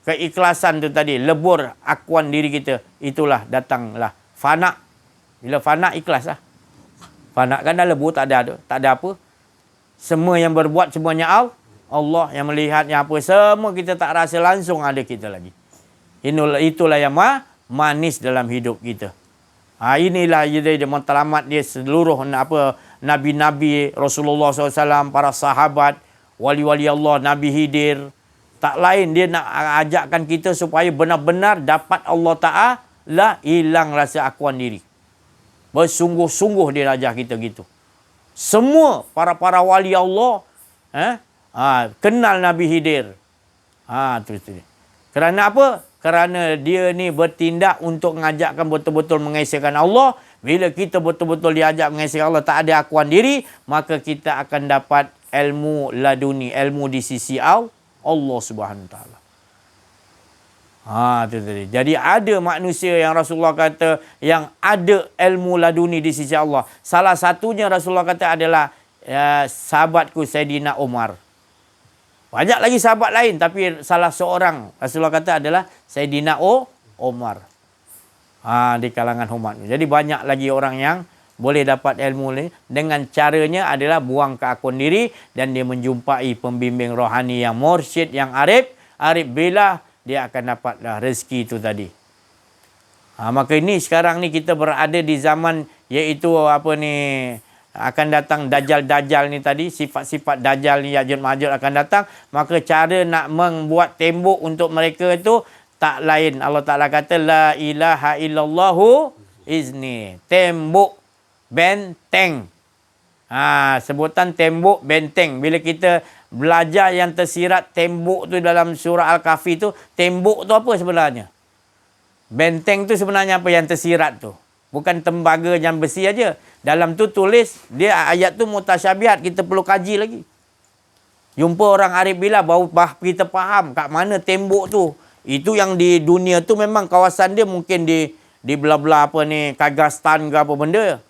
Keikhlasan tu tadi. Lebur akuan diri kita. Itulah datanglah. Fana. Bila fana, ikhlas lah. Fana kan dah lebur, tak ada apa. Semua yang berbuat semuanya Allah yang melihat yang apa. Semua kita tak rasa langsung ada kita lagi. Itulah yang manis dalam hidup kita. Inilah dia matlamat dia seluruh nabi-nabi Rasulullah SAW, para sahabat, wali-wali Allah, Nabi Khidir. Tak lain dia nak ajakkan kita supaya benar-benar dapat Allah Ta'ala hilang rasa akuan diri. Bersungguh-sungguh dia ajar kita gitu. Semua para wali Allah kenal Nabi Khidir. Tu. Kerana apa? Kerana dia ni bertindak untuk mengajakkan betul-betul mengesahkan Allah. Bila kita betul-betul diajak mengesahkan Allah, tak ada akuan diri, maka kita akan dapat ilmu laduni, ilmu di sisi Allah Subhanahu Wa Taala. Itu tadi. Jadi ada manusia yang Rasulullah kata yang ada ilmu laduni di sisi Allah. Salah satunya Rasulullah kata adalah sahabatku Sayyidina Umar. Banyak lagi sahabat lain, tapi salah seorang Rasulullah kata adalah Sayyidina Umar. Di kalangan umat. Jadi banyak lagi orang yang boleh dapat ilmu ni dengan caranya adalah buang keakuan diri dan dia menjumpai pembimbing rohani yang mursyid, yang arif billah, dia akan dapatlah rezeki itu tadi. Maka ini sekarang ni kita berada di zaman iaitu akan datang Dajjal ni tadi, sifat-sifat Dajjal ni, Ya'juj Ma'juj akan datang. Maka cara nak membuat tembok untuk mereka itu tak lain. Allah Ta'ala kata, La ilaha illallahu izni. Tembok, benteng. Sebutan tembok, benteng. Bila kita belajar yang tersirat tembok tu dalam surah Al-Kahfi tu, tembok tu apa sebenarnya? Benteng tu sebenarnya apa yang tersirat tu? Bukan tembaga yang besi aja. Dalam tu tulis, dia ayat tu mutasyabihat. Kita perlu kaji lagi. Jumpa orang arif billah, baru kita faham kat mana tembok tu. Itu yang di dunia tu memang kawasan dia mungkin di belah-belah Kazakhstan ke apa benda.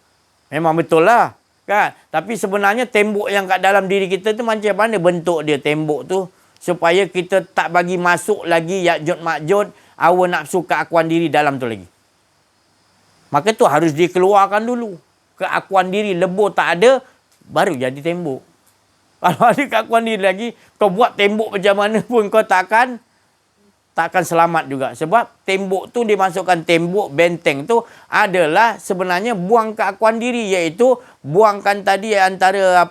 Memang betul lah. Kan? Tapi sebenarnya tembok yang kat dalam diri kita tu macam mana bentuk dia tembok tu. Supaya kita tak bagi masuk lagi Ya'juj Ma'juj, hawa nafsu keakuan diri dalam tu lagi. Maka tu harus dikeluarkan dulu. Keakuan diri lebur tak ada, baru jadi tembok. Kalau ada keakuan diri lagi, kau buat tembok macam mana pun kau takkan selamat juga. Sebab tembok tu dimasukkan tembok benteng tu adalah sebenarnya buang keakuan diri, iaitu buangkan tadi antara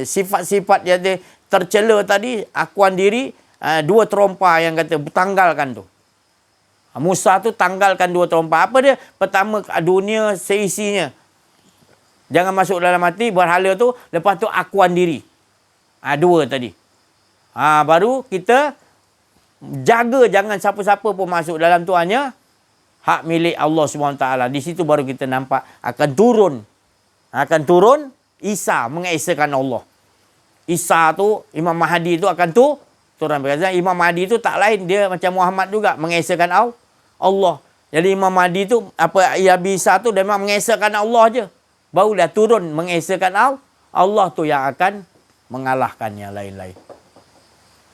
sifat-sifat yang tercela tadi, akuan diri, dua terompa yang kata tanggalkan tu. Musa tu tanggalkan dua terompa. Apa dia? Pertama, dunia seisinya. Jangan masuk dalam hati berhala tu. Lepas tu akuan diri. Dua tadi. Baru kita jaga jangan siapa-siapa pun masuk dalam tu, hanya hak milik Allah SWT. Di situ baru kita nampak akan turun Isa mengesakan Allah. Isa tu, Imam Mahdi tu akan turun. Imam Mahdi tu tak lain, dia macam Muhammad juga mengesakan Allah. Jadi Imam Mahdi tu, Nabi Isa tu dia memang mengesakan Allah je. Barulah turun mengesakan Allah tu yang akan mengalahkan yang lain-lain.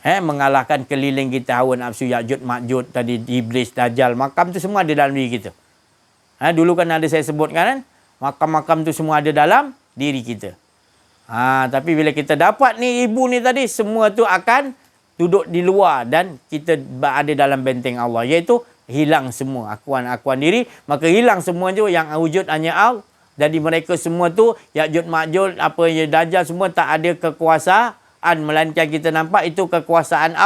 Mengalahkan keliling kita, hawa nafsu, Ya'jud, Ma'jud, tadi iblis, dajjal, makam tu semua ada dalam diri kita. Dulu kan ada saya sebutkan kan, makam-makam tu semua ada dalam diri kita. Tapi bila kita dapat ni ibu ni tadi, semua tu akan duduk di luar dan kita ada dalam benteng Allah, iaitu hilang semua akuan-akuan diri, maka hilang semua tu yang wujud hanya Allah. Jadi mereka semua tu, Ya'jud, Ma'jud, Dajjal, semua tak ada kekuasaan, melainkan kita nampak itu kekuasaan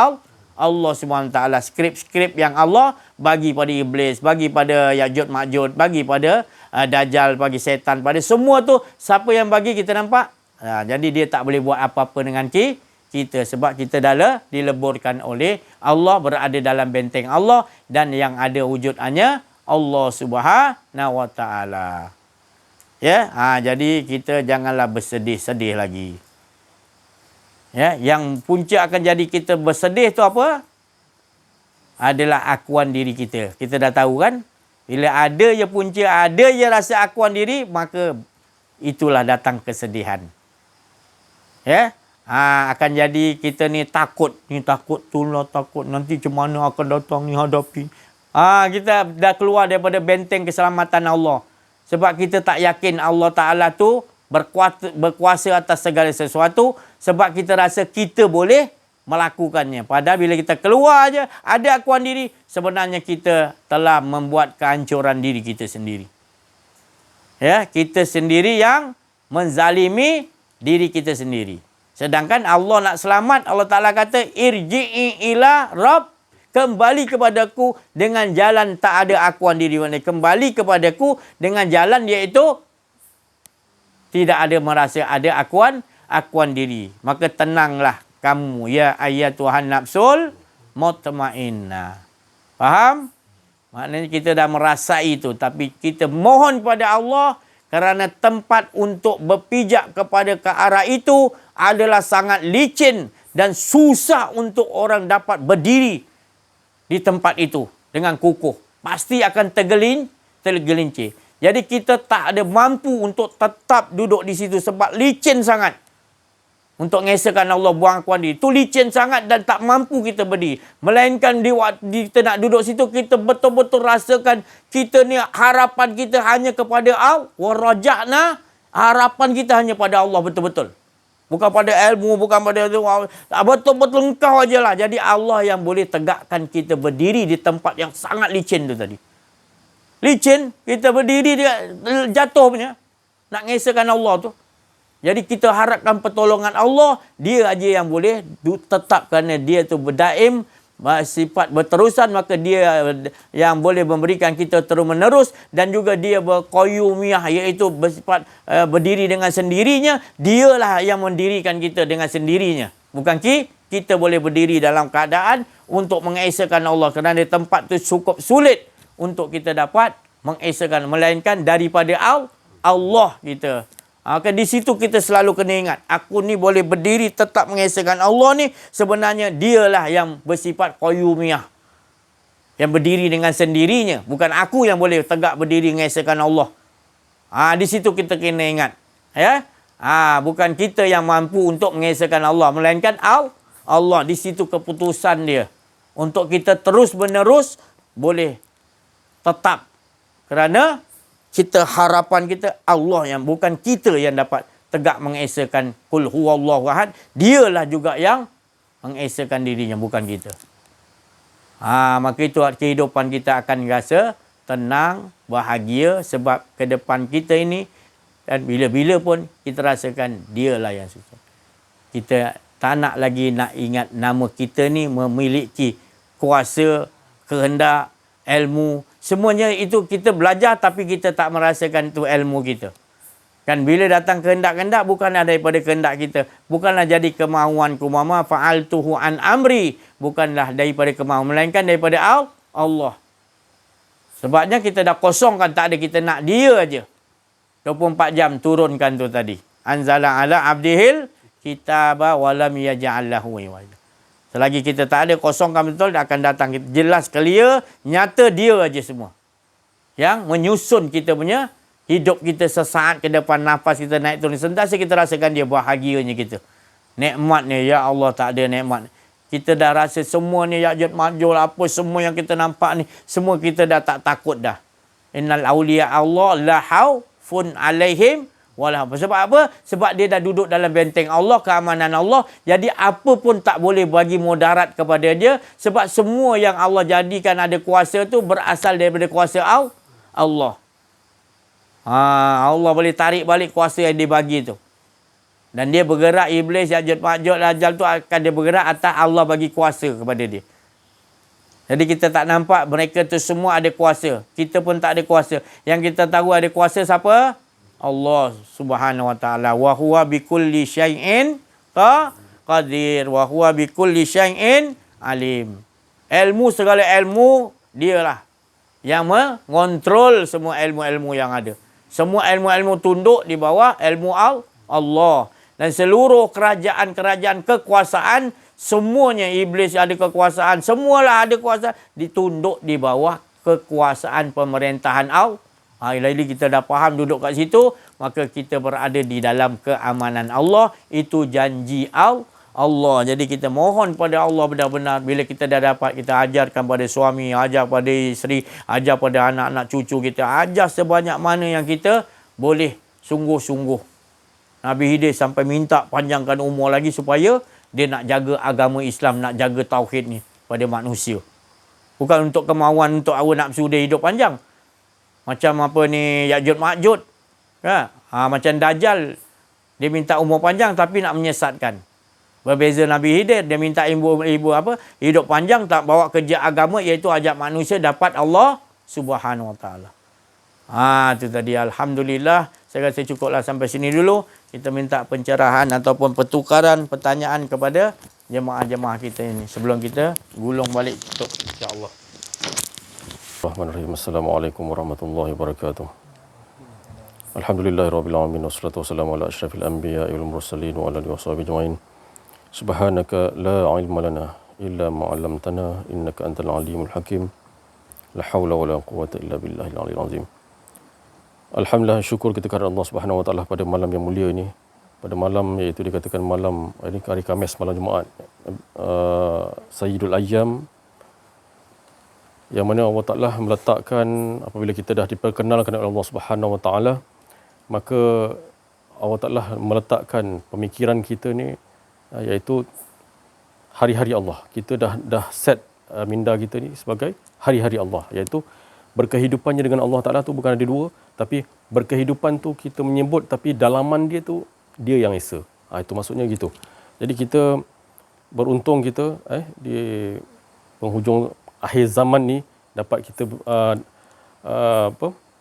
Allah SWT. Skrip-skrip yang Allah bagi pada iblis, bagi pada Ya'jud, Ma'jud, bagi pada Dajjal, bagi setan, pada semua tu, siapa yang bagi kita nampak. Jadi dia tak boleh buat apa-apa dengan kita, sebab kita dah dileburkan oleh Allah, berada dalam benteng Allah, dan yang ada wujud hanya Allah SWT. Ya, jadi kita janganlah bersedih-sedih lagi. Ya, yang punca akan jadi kita bersedih tu apa? Adalah akuan diri kita. Kita dah tahu kan? Bila ada je punca, ada je rasa akuan diri, maka itulah datang kesedihan. Ya, akan jadi kita ni takut tulah, takut nanti macam mana akan datang ni hadapi. Kita dah keluar daripada benteng keselamatan Allah. Sebab kita tak yakin Allah Ta'ala tu berkuasa atas segala sesuatu, sebab kita rasa kita boleh melakukannya. Padahal bila kita keluar aja ada akuan diri, sebenarnya kita telah membuat kehancuran diri kita sendiri. Ya, kita sendiri yang menzalimi diri kita sendiri. Sedangkan Allah nak selamat, Allah Ta'ala kata, irji'i ila Rabb, kembali kepadaku dengan jalan tak ada akuan diri. Kembali kepadaku dengan jalan iaitu tidak ada merasa ada akuan diri. Maka tenanglah kamu, ya ayyatuhan nafsul mutmainnah. Faham? Maknanya kita dah merasai itu, tapi kita mohon pada Allah, kerana tempat untuk berpijak kepada ke arah itu adalah sangat licin dan susah untuk orang dapat berdiri di tempat itu dengan kukuh. Pasti akan tergelincir. Jadi kita tak ada mampu untuk tetap duduk di situ sebab licin sangat. Untuk mengesahkan Allah, buang akuan diri. Itu licin sangat dan tak mampu kita berdiri. Melainkan kita nak duduk situ, kita betul-betul rasakan kita ni harapan kita hanya kepada Allah. Waraja'na, harapan kita hanya pada Allah betul-betul. Bukan pada ilmu, bukan pada itu. Betul-betul engkau ajalah. Jadi Allah yang boleh tegakkan kita berdiri di tempat yang sangat licin tu tadi. Licin, kita berdiri dia jatuh punya. Nak mengesahkan Allah tu. Jadi kita harapkan pertolongan Allah, dia aja yang boleh tetap, kerana dia tu berdaim, sifat berterusan, maka dia yang boleh memberikan kita terus menerus, dan juga dia berqayyumiyah, iaitu bersifat berdiri dengan sendirinya. Dialah yang mendirikan kita dengan sendirinya. Bukan kita boleh berdiri dalam keadaan untuk mengesahkan Allah, kerana tempat tu cukup sulit untuk kita dapat mengesahkan, melainkan daripada Allah kita. Maka di situ kita selalu kena ingat, aku ni boleh berdiri tetap mengesahkan Allah ni, sebenarnya dialah yang bersifat qayyumiyah, yang berdiri dengan sendirinya. Bukan aku yang boleh tegak berdiri mengesahkan Allah. Di situ kita kena ingat. Ya? Bukan kita yang mampu untuk mengesahkan Allah, melainkan Allah. Di situ keputusan dia. Untuk kita terus menerus boleh tetap. Kerana harapan kita Allah yang, bukan kita yang dapat tegak mengesakan qul huwallahu ahad, dialah juga yang mengesakan dirinya, bukan kita. Maka itu kehidupan kita akan rasa tenang, bahagia, sebab ke depan kita ini dan bila-bila pun kita rasakan dialah yang susah. Kita tak nak lagi nak ingat nama kita ni memiliki kuasa, kehendak, ilmu. Semuanya itu kita belajar tapi kita tak merasakan tu ilmu kita. Kan bila datang kehendak-kehendak bukanlah daripada kehendak kita. Bukanlah jadi kemahuanku mama fa'altuhu an amri. Bukanlah daripada kemahuan. Melainkan daripada Allah. Sebabnya kita dah kosongkan, tak ada, kita nak dia aja. 24 jam turunkan tu tadi. Anzala ala abdihil kitaba walam yaj'al lahu iwaja. Selagi kita tak ada, kosongkan betul, dia akan datang. Jelas, clear, nyata dia aja semua. Yang menyusun kita punya hidup kita sesaat ke depan, nafas kita naik turun. Sentiasa kita rasakan dia, bahagianya kita. Nikmatnya, ya Allah tak ada nikmat. Kita dah rasa semua ni, Ya'juj Ma'juj, apa semua yang kita nampak ni, semua kita dah tak takut dah. Innal awliya Allah la haufun alaihim wala. Sebab apa? Sebab dia dah duduk dalam benteng Allah, keamanan Allah. Jadi apa pun tak boleh bagi mudarat kepada dia. Sebab semua yang Allah jadikan ada kuasa tu berasal daripada kuasa Allah. Allah boleh tarik balik kuasa yang dia bagi tu. Dan dia bergerak, iblis, Ya'juj Ma'juj, Dajjal tu akan dia bergerak atas Allah bagi kuasa kepada dia. Jadi kita tak nampak mereka tu semua ada kuasa. Kita pun tak ada kuasa. Yang kita tahu ada kuasa siapa? Allah Subhanahu wa taala. Wa huwa bikulli syai'in qadir wa huwa bikulli syai'in alim. Ilmu, segala ilmu dialah yang mengontrol semua ilmu-ilmu yang ada. Semua ilmu-ilmu tunduk di bawah ilmu Allah. Dan seluruh kerajaan-kerajaan kekuasaan, semuanya iblis ada kekuasaan, semualah ada kuasa, ditunduk di bawah kekuasaan pemerintahan Allah. Lagi kita dah faham duduk kat situ, maka kita berada di dalam keamanan Allah. Itu janji Allah. Jadi kita mohon pada Allah benar-benar, bila kita dah dapat, kita ajarkan pada suami, ajar pada isteri, ajar pada anak-anak cucu kita, ajar sebanyak mana yang kita boleh, sungguh-sungguh. Nabi Khidir sampai minta panjangkan umur lagi supaya dia nak jaga agama Islam, nak jaga tauhid ni pada manusia. Bukan untuk kemahuan, untuk hawa nafsu dia hidup panjang. Macam apa ni, Ya'juj Ma'juj. Macam Dajjal. Dia minta umur panjang tapi nak menyesatkan. Berbeza Nabi Khidir, dia minta hidup panjang, tak bawa kerja agama, iaitu ajak manusia dapat Allah Subhanahu wa taala. Itu tadi, alhamdulillah. Saya rasa cukuplah sampai sini dulu. Kita minta pencerahan ataupun pertukaran pertanyaan kepada jemaah-jemaah kita ini sebelum kita gulung balik untuk insya-Allah. Bismillahirrahmanirrahim. Assalamualaikum warahmatullahi wabarakatuh. Alhamdulillahirabbil alamin wassalatu wassalamu ala asyrafil anbiya'i wal mursalin wa ala alihi washabihi ajmain. Subhanaka la ilma lana illa ma 'allamtana innaka antal alimul hakim. La haula wala quwwata illa billahil aliyil azim. Alhamdulillah, syukur kita kepada Allah Subhanahu wa taala pada malam yang mulia ini. Pada malam, iaitu dikatakan malam ini hari Khamis, malam Jumaat, Sayyidul Ayyam, yang mana Allah Taala meletakkan, apabila kita dah diperkenalkan oleh Allah Subhanahu wa taala, maka Allah Taala meletakkan pemikiran kita ni, iaitu hari-hari Allah. Kita dah set minda kita ni sebagai hari-hari Allah, iaitu berkehidupannya dengan Allah Ta'ala tu bukan ada dua, tapi berkehidupan tu kita menyebut, tapi dalaman dia tu dia yang esa. Itu maksudnya gitu. Jadi kita beruntung kita di penghujung akhir zaman ni dapat kita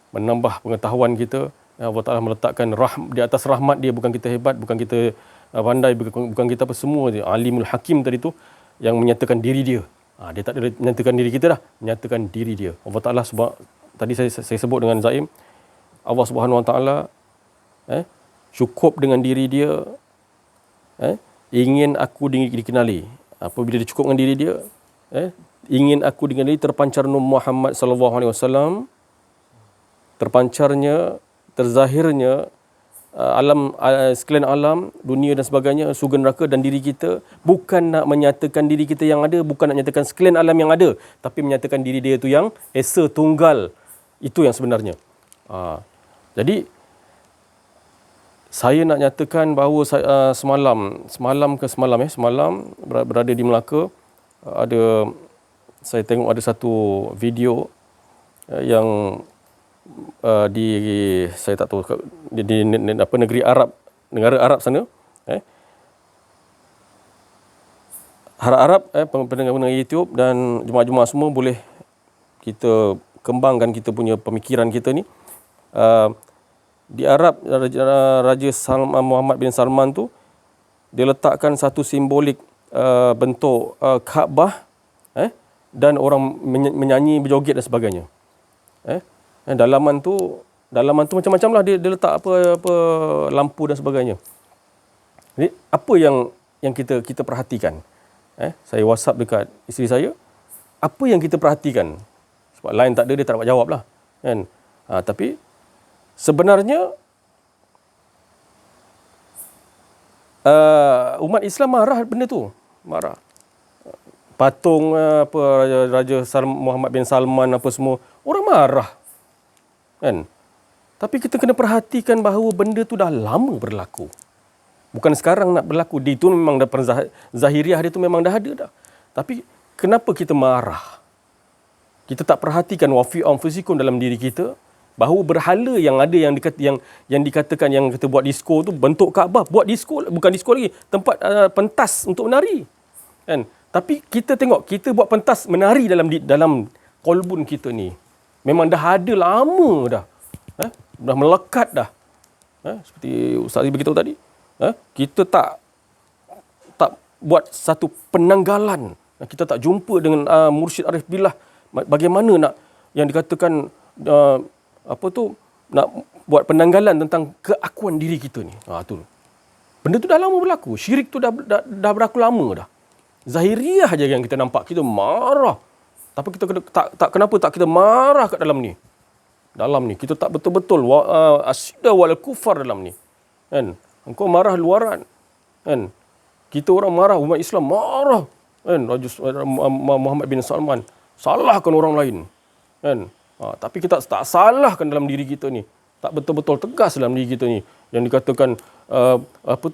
menambah pengetahuan kita. Allah Ta'ala meletakkan di atas rahmat dia, bukan kita hebat, bukan kita pandai, bukan kita apa, semua dia. Alimul Hakim tadi tu yang menyatakan diri dia. Dia tak ada menyatakan diri kita dah, menyatakan diri dia. Allah Ta'ala, sebab tadi saya sebut dengan Zaim, Allah Subhanahu Wa Ta'ala cukup dengan diri dia, ingin aku dikenali. Apabila dia cukup dengan diri dia, ingin aku dikenali, terpancar Nur Muhammad sallallahu alaihi wasallam, terpancarnya, terzahirnya alam, sekalian alam, dunia dan sebagainya, surga neraka dan diri kita, bukan nak menyatakan diri kita yang ada, bukan nak menyatakan sekalian alam yang ada, tapi menyatakan diri dia itu yang esa, tunggal. Itu yang sebenarnya. Jadi Saya nak nyatakan bahawa semalam berada di Melaka, saya tengok ada satu video yang saya tak tahu di negara Arab sana, harap pendengar YouTube dan jemaah-jemaah semua boleh kita kembangkan kita punya pemikiran kita ni. Di Arab, Raja Muhammad bin Salman tu, dia letakkan satu simbolik bentuk Kaabah, dan orang menyanyi, berjoget dan sebagainya. Dalaman tu macam-macam lah, dia letak apa lampu dan sebagainya. Jadi apa yang kita perhatikan? Saya WhatsApp dekat isteri saya, apa yang kita perhatikan? Sebab line tak ada, dia tak dapat jawab lah, kan? Tapi sebenarnya umat Islam marah benda tu, marah. Patung Raja Muhammad bin Salman apa semua, orang marah, kan? Tapi kita kena perhatikan bahawa benda tu dah lama berlaku. Bukan sekarang nak berlaku. Dia tu memang dah zahiriah dia tu memang dah ada dah. Tapi kenapa kita marah? Kita tak perhatikan wafi anfusikum dalam diri kita, bahawa berhala yang ada yang dikatakan yang kita buat disko tu bentuk Kaabah, buat disko, bukan disko lagi, tempat pentas untuk menari, kan? Tapi kita tengok, kita buat pentas menari dalam kolbun kita ni memang dah ada lama dah, dah melekat dah, seperti Ustaz beritahu tadi. Kita tak buat satu penanggalan, kita tak jumpa dengan Mursyid Arif Billah, bagaimana nak yang dikatakan nak buat penanggalan tentang keakuan diri kita ni. Tu benda tu dah lama berlaku. Syirik tu dah berlaku lama dah. Zahiriah aja yang kita nampak, kita marah. Tapi kita kenapa tak kita marah kat dalam ni? Dalam ni kita tak betul-betul asyidda wal kufar dalam ni, kan? Engkau marah luaran, kan? Kita orang marah, umat Islam marah, kan? Raja Muhammad bin Salman salahkan orang lain, kan? Tapi kita tak salahkan dalam diri kita ni, tak betul-betul tegas dalam diri kita ni, yang dikatakan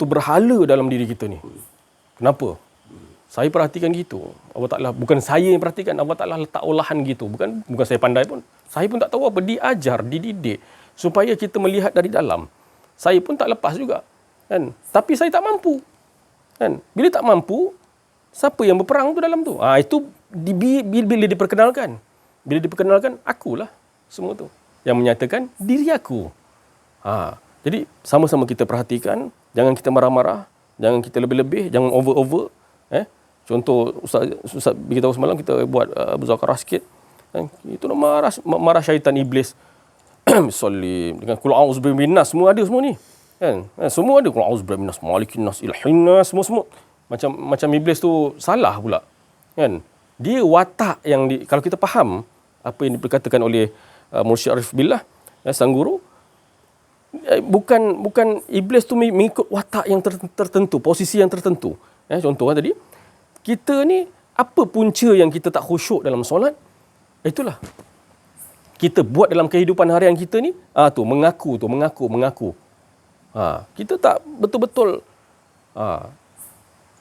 berhala dalam diri kita ni. Kenapa? Saya perhatikan gitu. Allah Ta'ala, bukan saya yang perhatikan, Allah Ta'ala letak olahan gitu. Bukan saya pandai pun. Saya pun tak tahu apa, diajar, dididik supaya kita melihat dari dalam. Saya pun tak lepas juga, kan? Tapi saya tak mampu, kan? Bila tak mampu, siapa yang berperang tu dalam tu? Itu bila diperkenalkan. Bila diperkenalkan, akulah semua tu yang menyatakan diri aku. Jadi sama-sama kita perhatikan, jangan kita marah-marah, jangan kita lebih-lebih, jangan over-over. Contoh Ustaz beritahu semalam, kita buat berzakarah sikit, kan? Itu marah syaitan iblis. Sallim dengan qul a'udzu birabbin nas, semua ada semua ni, kan? Semua ada qul a'udzu birabbin nas, malikin nas, ilahin nas, semua macam iblis tu salah pula, kan? Dia watak yang kalau kita faham apa yang diperkatakan oleh Mursyid Arif Billah, sang guru, bukan iblis tu mengikut watak yang tertentu, posisi yang tertentu. Contoh tadi, kita ni apa punca yang kita tak khusyuk dalam solat? Itulah kita buat dalam kehidupan harian kita ni, mengaku. Kita tak betul-betul,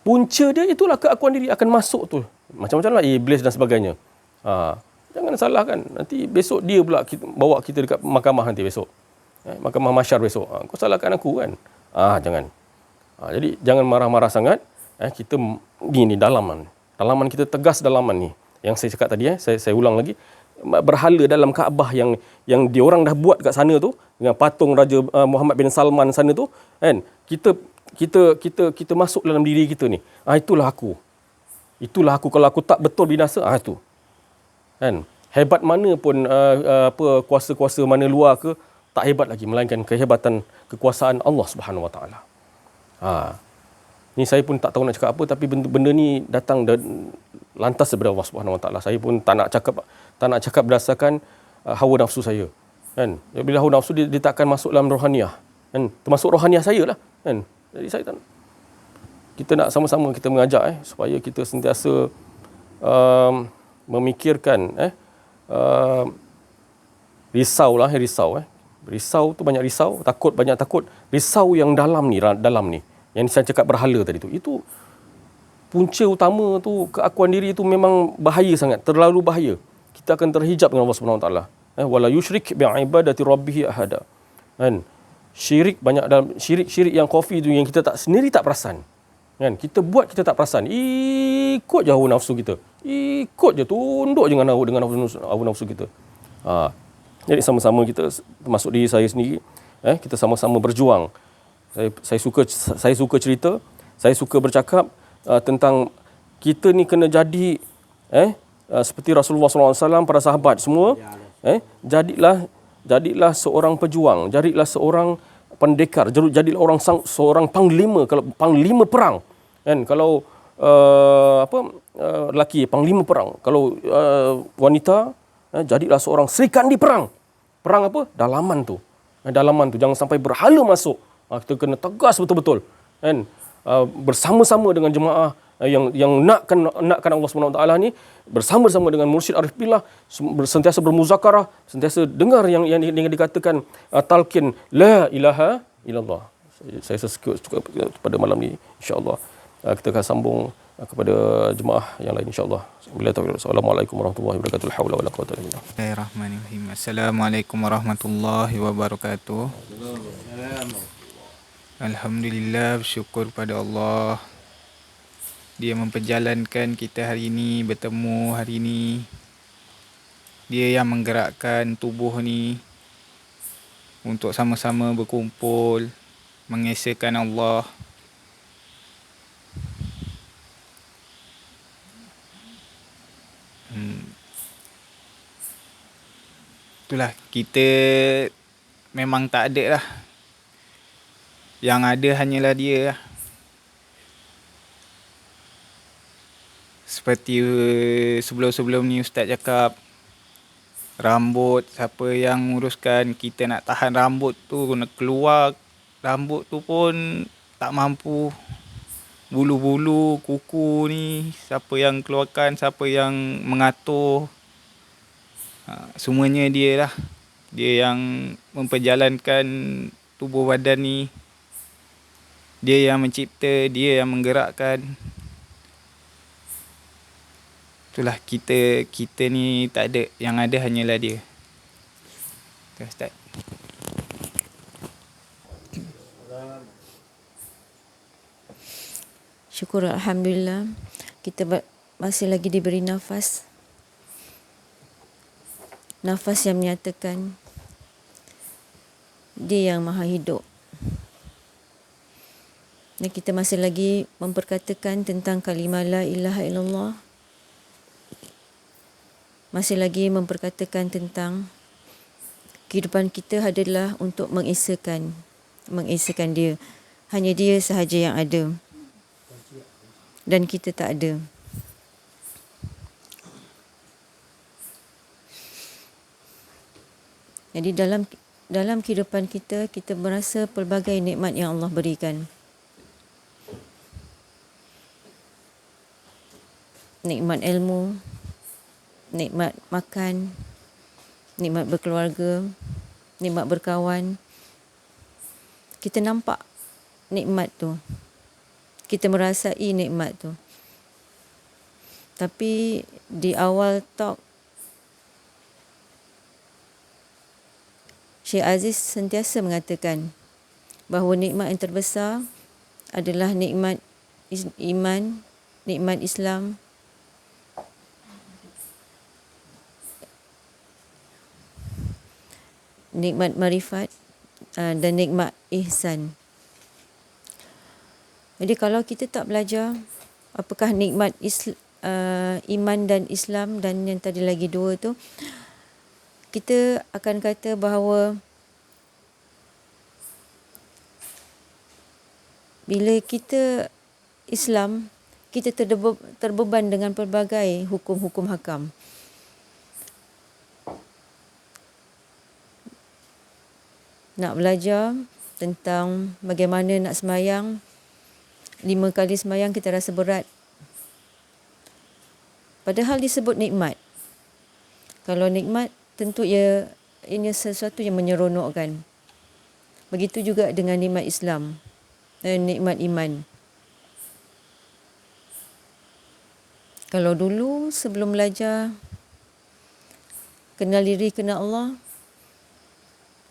punca dia itulah keakuan diri akan masuk tu. Macam-macam lah iblis dan sebagainya. Jangan salahkan. Nanti besok dia pula bawa kita dekat mahkamah nanti besok. Mahkamah masyar besok. Kau salahkan aku, kan? Jangan. Jadi jangan marah-marah sangat. Kita ni dalaman kita tegas dalaman ni. Yang saya cakap tadi, saya ulang lagi. Berhala dalam Kaabah yang diorang dah buat kat sana tu, dengan patung Raja Muhammad bin Salman sana tu, kan? Kita masuk dalam diri kita ni. Itulah aku. Kalau aku tak betul binasa, itu. Kan? Hebat mana pun kuasa-kuasa mana luar ke, tak hebat lagi melainkan kehebatan kekuasaan Allah Subhanahu Wa Taala. Ni saya pun tak tahu nak cakap apa, tapi benda ni datang lantas daripada Allah Subhanahu Wa Taala. Saya pun tak nak cakap berdasarkan hawa nafsu saya, kan? Bila hawa nafsu dia tak akan masuk dalam rohaniah, kan? Termasuk rohaniah saya lah, kan? Jadi saya tak, kita nak sama-sama kita mengajak supaya kita sentiasa risau. Risau tu banyak risau, takut banyak takut. Risau yang dalam ni, yang saya cakap berhala tadi tu, itu punca utama tu, keakuan diri tu memang bahaya sangat, terlalu bahaya. Kita akan terhijab dengan Allah Subhanahu Wa Taala. Wala yusyrik bi ibadati rabbih ahada. Kan? Syirik banyak dalam syirik yang khafi tu yang kita sendiri tak perasan. Kan? Kita buat kita tak perasan. Ikut je hawa nafsu kita. Ikut je, tunduk je dengan hawa nafsu kita. Jadi sama-sama kita, termasuk diri saya sendiri, kita sama-sama berjuang. Saya suka cerita, saya suka bercakap tentang kita ni kena jadi seperti Rasulullah SAW, para sahabat semua, jadilah seorang pejuang, jadilah seorang pendekar, jadilah seorang panglima, kalau panglima perang. Kan, kalau lelaki panglima perang, kalau wanita jadilah seorang serikandi perang. Perang apa? Dalaman tu. Jangan sampai berhala masuk. Kita kena tegas betul-betul. Kan? Bersama-sama dengan jemaah yang nakkan Allah SWT ni, bersama-sama dengan Mursyid Arif Billah, sentiasa bermuzakarah, sentiasa dengar yang dikatakan talqin la ilaha illallah. Saya suka pada malam ni, insya-Allah kita akan sambung kepada jemaah yang lain, insya-Allah. Assalamualaikum warahmatullahi wabarakatuh. La haula wala quwwata illa billah. Bismillahirrahmanirrahim. Assalamualaikum warahmatullahi wabarakatuh. Alhamdulillah, bersyukur pada Allah. Dia memperjalankan kita hari ini, bertemu hari ini. Dia yang menggerakkan tubuh ni untuk sama-sama berkumpul, mengesahkan Allah. Itulah, kita memang tak ada lah. Yang ada hanyalah dia lah. Seperti sebelum-sebelum ni Ustaz cakap, rambut siapa yang nguruskan, kita nak tahan rambut tu, nak keluar rambut tu pun tak mampu. Bulu-bulu, kuku ni, siapa yang keluarkan, siapa yang mengatur, semuanya dia lah. Dia yang memperjalankan tubuh badan ni. Dia yang mencipta, dia yang menggerakkan. Itulah, kita ni tak ada, yang ada hanyalah dia. Okay, Ustaz. Syukur Alhamdulillah, kita masih lagi diberi nafas. Nafas yang menyatakan Dia yang Maha Hidup. Dan kita masih lagi memperkatakan tentang kalimah la ilaha illallah. Masih lagi memperkatakan tentang kehidupan kita adalah untuk mengesahkan Dia. Hanya Dia sahaja yang ada. Dan kita tak ada. Jadi dalam kehidupan kita merasa pelbagai nikmat yang Allah berikan. Nikmat ilmu, nikmat makan, nikmat berkeluarga, nikmat berkawan. Kita nampak nikmat tu. Kita merasai nikmat tu. Tapi di awal talk, Syekh Aziz sentiasa mengatakan bahawa nikmat yang terbesar adalah nikmat iman, nikmat Islam, nikmat marifat dan nikmat ihsan. Jadi kalau kita tak belajar apakah nikmat iman dan Islam dan yang tadi lagi dua tu, kita akan kata bahawa bila kita Islam, kita terbeban dengan pelbagai hukum-hukum hakam. Nak belajar tentang bagaimana nak semayang, 5 kali semayang kita rasa berat. Padahal disebut nikmat. Kalau nikmat, tentu ia ini sesuatu yang menyeronokkan. Begitu juga dengan nikmat Islam dan nikmat iman. Kalau dulu sebelum belajar kenal diri, kenal Allah,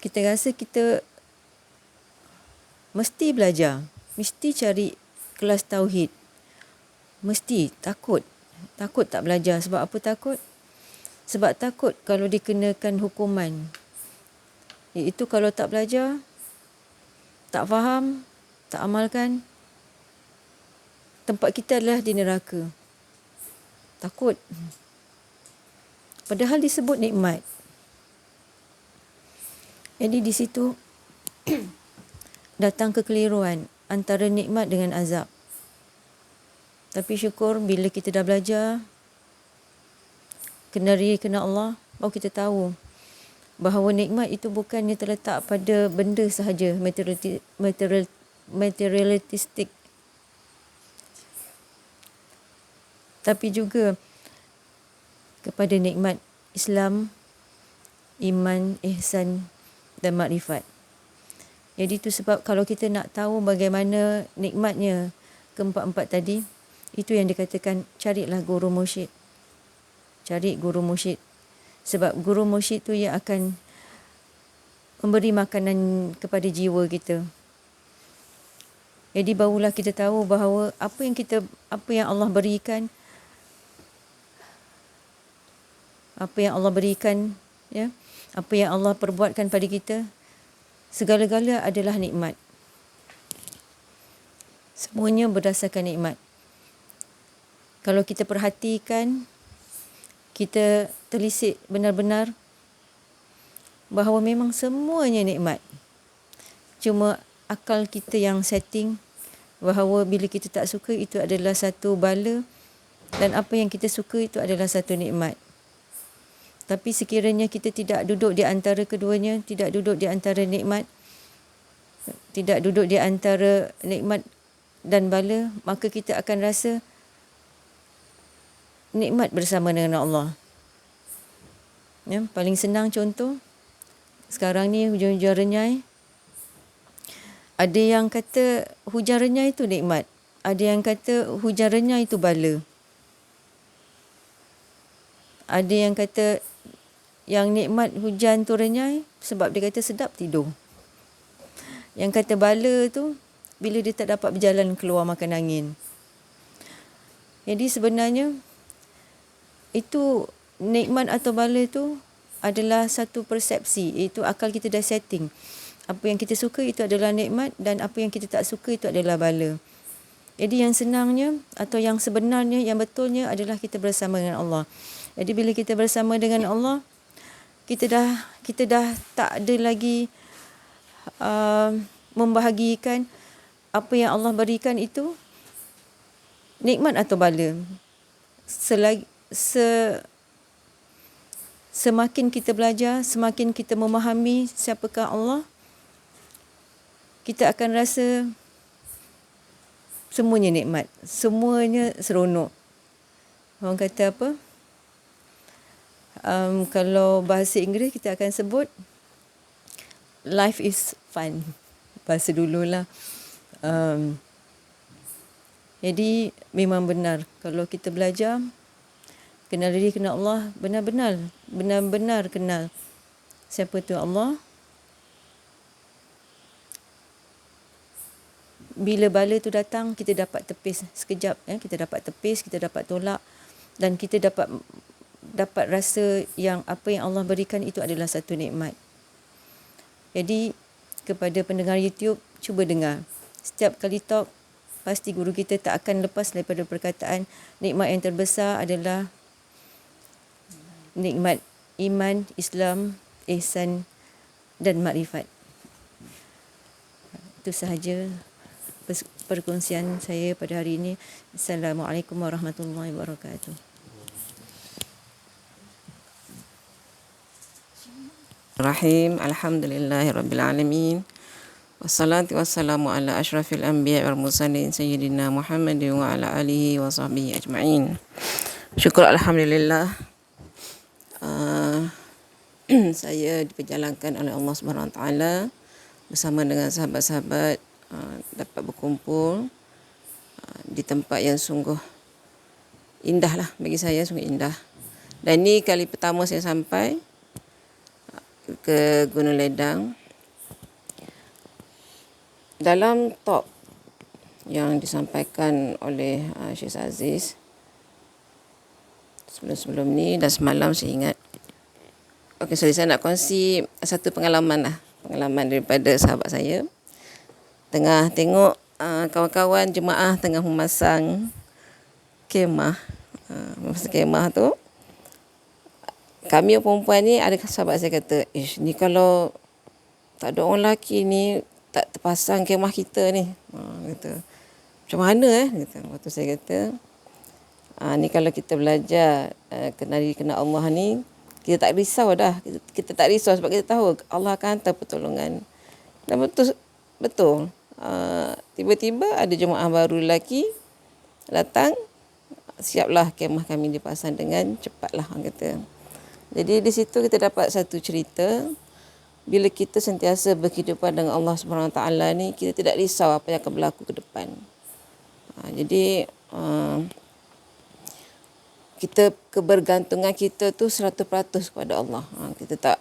kita rasa kita mesti belajar, mesti cari kelas tauhid. Mesti takut tak belajar. Sebab apa takut? Sebab takut kalau dikenakan hukuman. Iaitu kalau tak belajar, tak faham, tak amalkan, tempat kita adalah di neraka. Takut. Padahal disebut nikmat. Jadi di situ datang kekeliruan antara nikmat dengan azab. Tapi syukur bila kita dah belajar, kenal diri, kenal Allah, baru kita tahu bahawa nikmat itu bukannya terletak pada benda sahaja, materialistik. Tapi juga kepada nikmat Islam, iman, ihsan dan makrifat. Jadi itu sebab kalau kita nak tahu bagaimana nikmatnya keempat-empat tadi, itu yang dikatakan carilah guru mursyid. Cari guru mursyid. Sebab guru mursyid tu yang akan memberi makanan kepada jiwa kita. Jadi barulah kita tahu bahawa apa yang Allah berikan, ya, apa yang Allah perbuatkan pada kita, segala-gala adalah nikmat. Semuanya berdasarkan nikmat. Kalau kita perhatikan, kita telisik benar-benar bahawa memang semuanya nikmat. Cuma akal kita yang setting bahawa bila kita tak suka itu adalah satu bala dan apa yang kita suka itu adalah satu nikmat. Tapi sekiranya kita tidak duduk di antara keduanya, tidak duduk di antara nikmat, tidak duduk di antara nikmat dan bala, maka kita akan rasa nikmat bersama dengan Allah. Ya, paling senang contoh, sekarang ni hujan-hujan renyai. Ada yang kata hujan renyai itu nikmat. Ada yang kata hujan renyai itu bala. Ada yang kata yang nikmat hujan tu renyai sebab dia kata sedap tidur. Yang kata bala tu bila dia tak dapat berjalan keluar makan angin. Jadi sebenarnya itu nikmat atau bala itu adalah satu persepsi. Itu akal kita dah setting. Apa yang kita suka itu adalah nikmat dan apa yang kita tak suka itu adalah bala. Jadi yang senangnya atau yang sebenarnya, yang betulnya adalah kita bersama dengan Allah. Jadi bila kita bersama dengan Allah, kita dah tak ada lagi membahagikan apa yang Allah berikan itu nikmat atau bala. Semakin kita belajar, semakin kita memahami siapakah Allah, kita akan rasa semuanya nikmat, semuanya seronok. Orang kata apa? Kalau bahasa Inggeris kita akan sebut life is fun. Bahasa dululah. Jadi memang benar kalau kita belajar kenal diri, kenal Allah, benar-benar kenal siapa tu Allah. Bila bala tu datang, kita dapat tepis sekejap, kita dapat tepis, kita dapat tolak dan kita dapat rasa yang apa yang Allah berikan itu adalah satu nikmat. Jadi kepada pendengar YouTube, cuba dengar. Setiap kali talk, pasti guru kita tak akan lepas daripada perkataan nikmat yang terbesar adalah nikmat iman, Islam, ihsan dan makrifat. Itu sahaja perkongsian saya pada hari ini. Assalamualaikum warahmatullahi wabarakatuh. Rahim. Alhamdulillahirabbil alamin. Wassalatu wassalamu ala asyrafil anbiya wal mursalin sayyidina Muhammadin wa ala alihi wa sahbihi ajma'in. Syukur alhamdulillah. saya diperjalankan oleh Allah Subhanahu Wa Taala bersama dengan sahabat-sahabat dapat berkumpul di tempat yang sungguh indah lah, bagi saya sungguh indah. Dan ini kali pertama saya sampai ke Gunung Ledang. Dalam talk yang disampaikan oleh Syekh Aziz sebelum ni dan semalam saya ingat. Okey, saya nak kongsi satu pengalaman daripada sahabat saya. Tengah tengok kawan-kawan jemaah tengah memasang kemah. Memasang kemah tu, kami perempuan ni, ada sahabat saya kata, ni kalau tak ada orang lelaki ni, tak terpasang kemah kita ni. Kata, macam mana kata. Lepas tu saya kata, ni kalau kita belajar kenal Allah ni, kita tak risau dah. Kita tak risau sebab kita tahu Allah akan hantar pertolongan. Dan betul. Tiba-tiba ada jemaah baru lelaki datang, siaplah kemah kami dipasang dengan cepatlah, orang kata. Jadi di situ kita dapat satu cerita, bila kita sentiasa berkehidupan dengan Allah Subhanahu Wa Taala ni, kita tidak risau apa yang akan berlaku ke depan. Jadi kita, kebergantungan kita tu 100% kepada Allah. Kita tak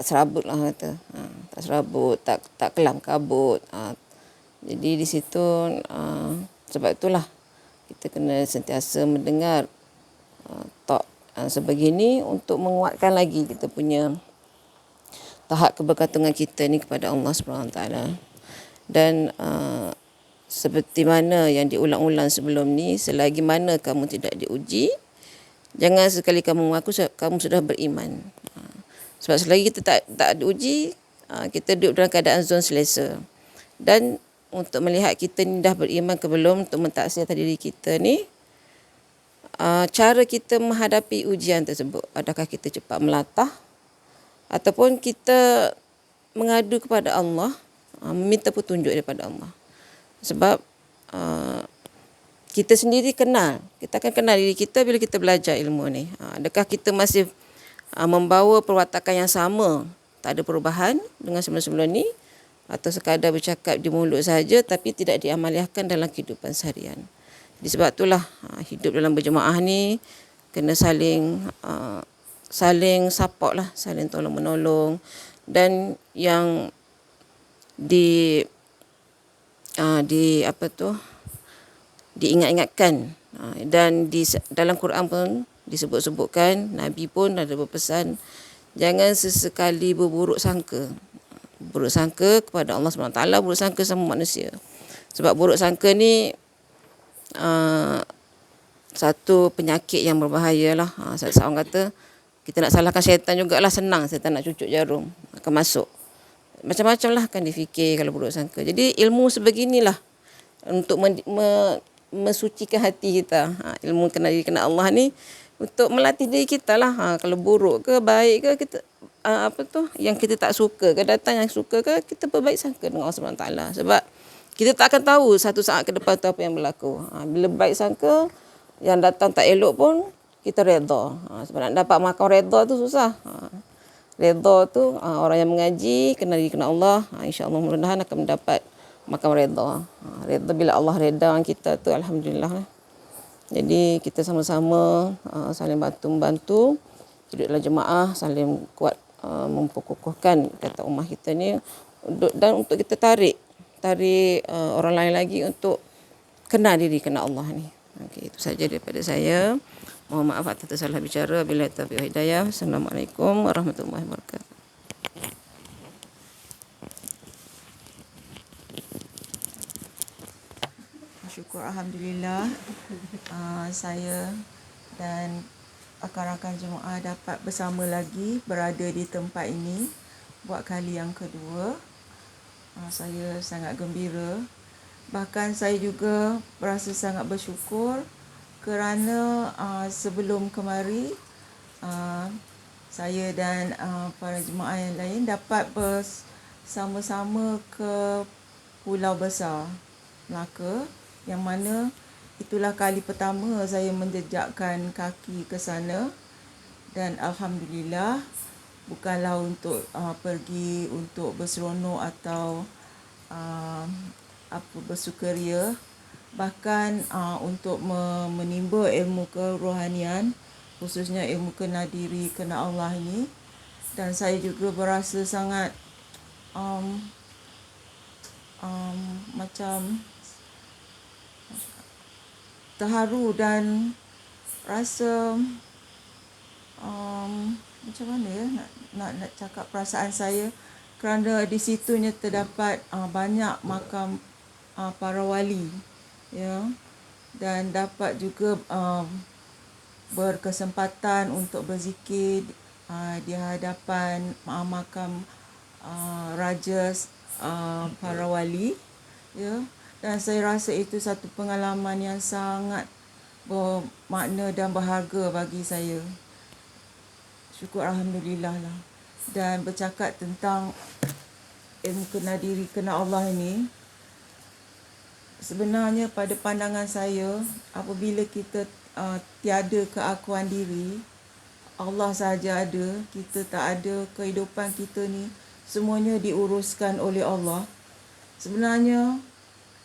serabut lah kata. Tak serabut, tak kelam kabut. Jadi di situ sebab itulah kita kena sentiasa mendengar talk sebegini untuk menguatkan lagi kita punya tahap kebergantungan kita ni kepada Allah Subhanahu Wa Taala. Dan seperti mana yang diulang-ulang sebelum ni, selagi mana kamu tidak diuji, jangan sekali kamu mengaku kamu sudah beriman. Sebab selagi kita tak diuji, kita duduk dalam keadaan zon selesa. Dan untuk melihat kita ni dah beriman ke belum, untuk mentaksirkan diri kita ni, cara kita menghadapi ujian tersebut, adakah kita cepat melatah ataupun kita mengadu kepada Allah, meminta petunjuk daripada Allah. Sebab kita sendiri kita akan kenal diri kita bila kita belajar ilmu ni. Adakah kita masih membawa perwatakan yang sama, tak ada perubahan dengan sebelum-sebelum ni, atau sekadar bercakap di mulut saja tapi tidak diamaliahkan dalam kehidupan seharian. Jadi sebab itulah hidup dalam berjemaah ni kena saling support lah, saling tolong-menolong. Dan yang diingat-ingatkan, dan dalam Quran pun disebut-sebutkan, Nabi pun ada berpesan, jangan sesekali berburuk sangka kepada Allah SWT, buruk sangka sama manusia. Sebab buruk sangka ni satu penyakit yang berbahaya lah. Seorang kata, kita nak salahkan syaitan jugalah, senang syaitan nak cucuk jarum, akan masuk. Macam-macam lah akan difikir kalau buruk sangka. Jadi ilmu sebeginilah untuk mensucikan hati kita. Ilmu kenal diri, kenal Allah ni untuk melatih diri kita lah. Kalau buruk ke baik ke, kita yang kita tak suka ke, datang yang suka ke, kita berbaik sangka dengan Allah SWT. Sebab kita tak akan tahu satu saat ke depan tu apa yang berlaku. Bila baik sangka, yang datang tak elok pun kita redha. Sebab nak dapat makam redha tu susah. Redha tu orang yang mengaji, kenal diri, kenal Allah, insya-Allah mudah-mudahan akan mendapat makam redha. Redha bila Allah redha kita tu, alhamdulillah. Jadi kita sama-sama saling bantu-membantu, hidup dalam jemaah, saling kuat memperkokohkan kata ummah kita ni, dan untuk kita tarik orang lain lagi untuk kenal diri, kenal Allah ni. Okey, itu saja daripada saya. Mohon maaf atas salah bicara. Bila taufiq hidayah. Assalamualaikum warahmatullahi wabarakatuh. Syukur Alhamdulillah, saya dan rakan-rakan jemaah dapat bersama lagi berada di tempat ini buat kali yang kedua. Saya sangat gembira. Bahkan saya juga berasa sangat bersyukur kerana sebelum kemari saya dan para jemaah yang lain dapat bersama-sama ke Pulau Besar, Melaka, yang mana itulah kali pertama saya menjejakkan kaki ke sana. Dan alhamdulillah, bukanlah untuk pergi untuk berseronok atau bersukaria, bahkan untuk menimba ilmu kerohanian, khususnya ilmu kenal diri, kenal Allah ini. Dan saya juga berasa sangat macam terharu dan rasa macam mana ya nak cakap perasaan saya, kerana di situnya terdapat banyak makam para wali, ya, dan dapat juga berkesempatan untuk berzikir di hadapan makam raja para wali, ya. Dan saya rasa itu satu pengalaman yang sangat bermakna dan berharga bagi saya. Syukur alhamdulillah lah. Dan bercakap tentang ilmu kenal diri, kenal Allah ini, sebenarnya pada pandangan saya, apabila kita tiada keakuan diri, Allah sahaja ada, kita tak ada, kehidupan kita ni semuanya diuruskan oleh Allah. Sebenarnya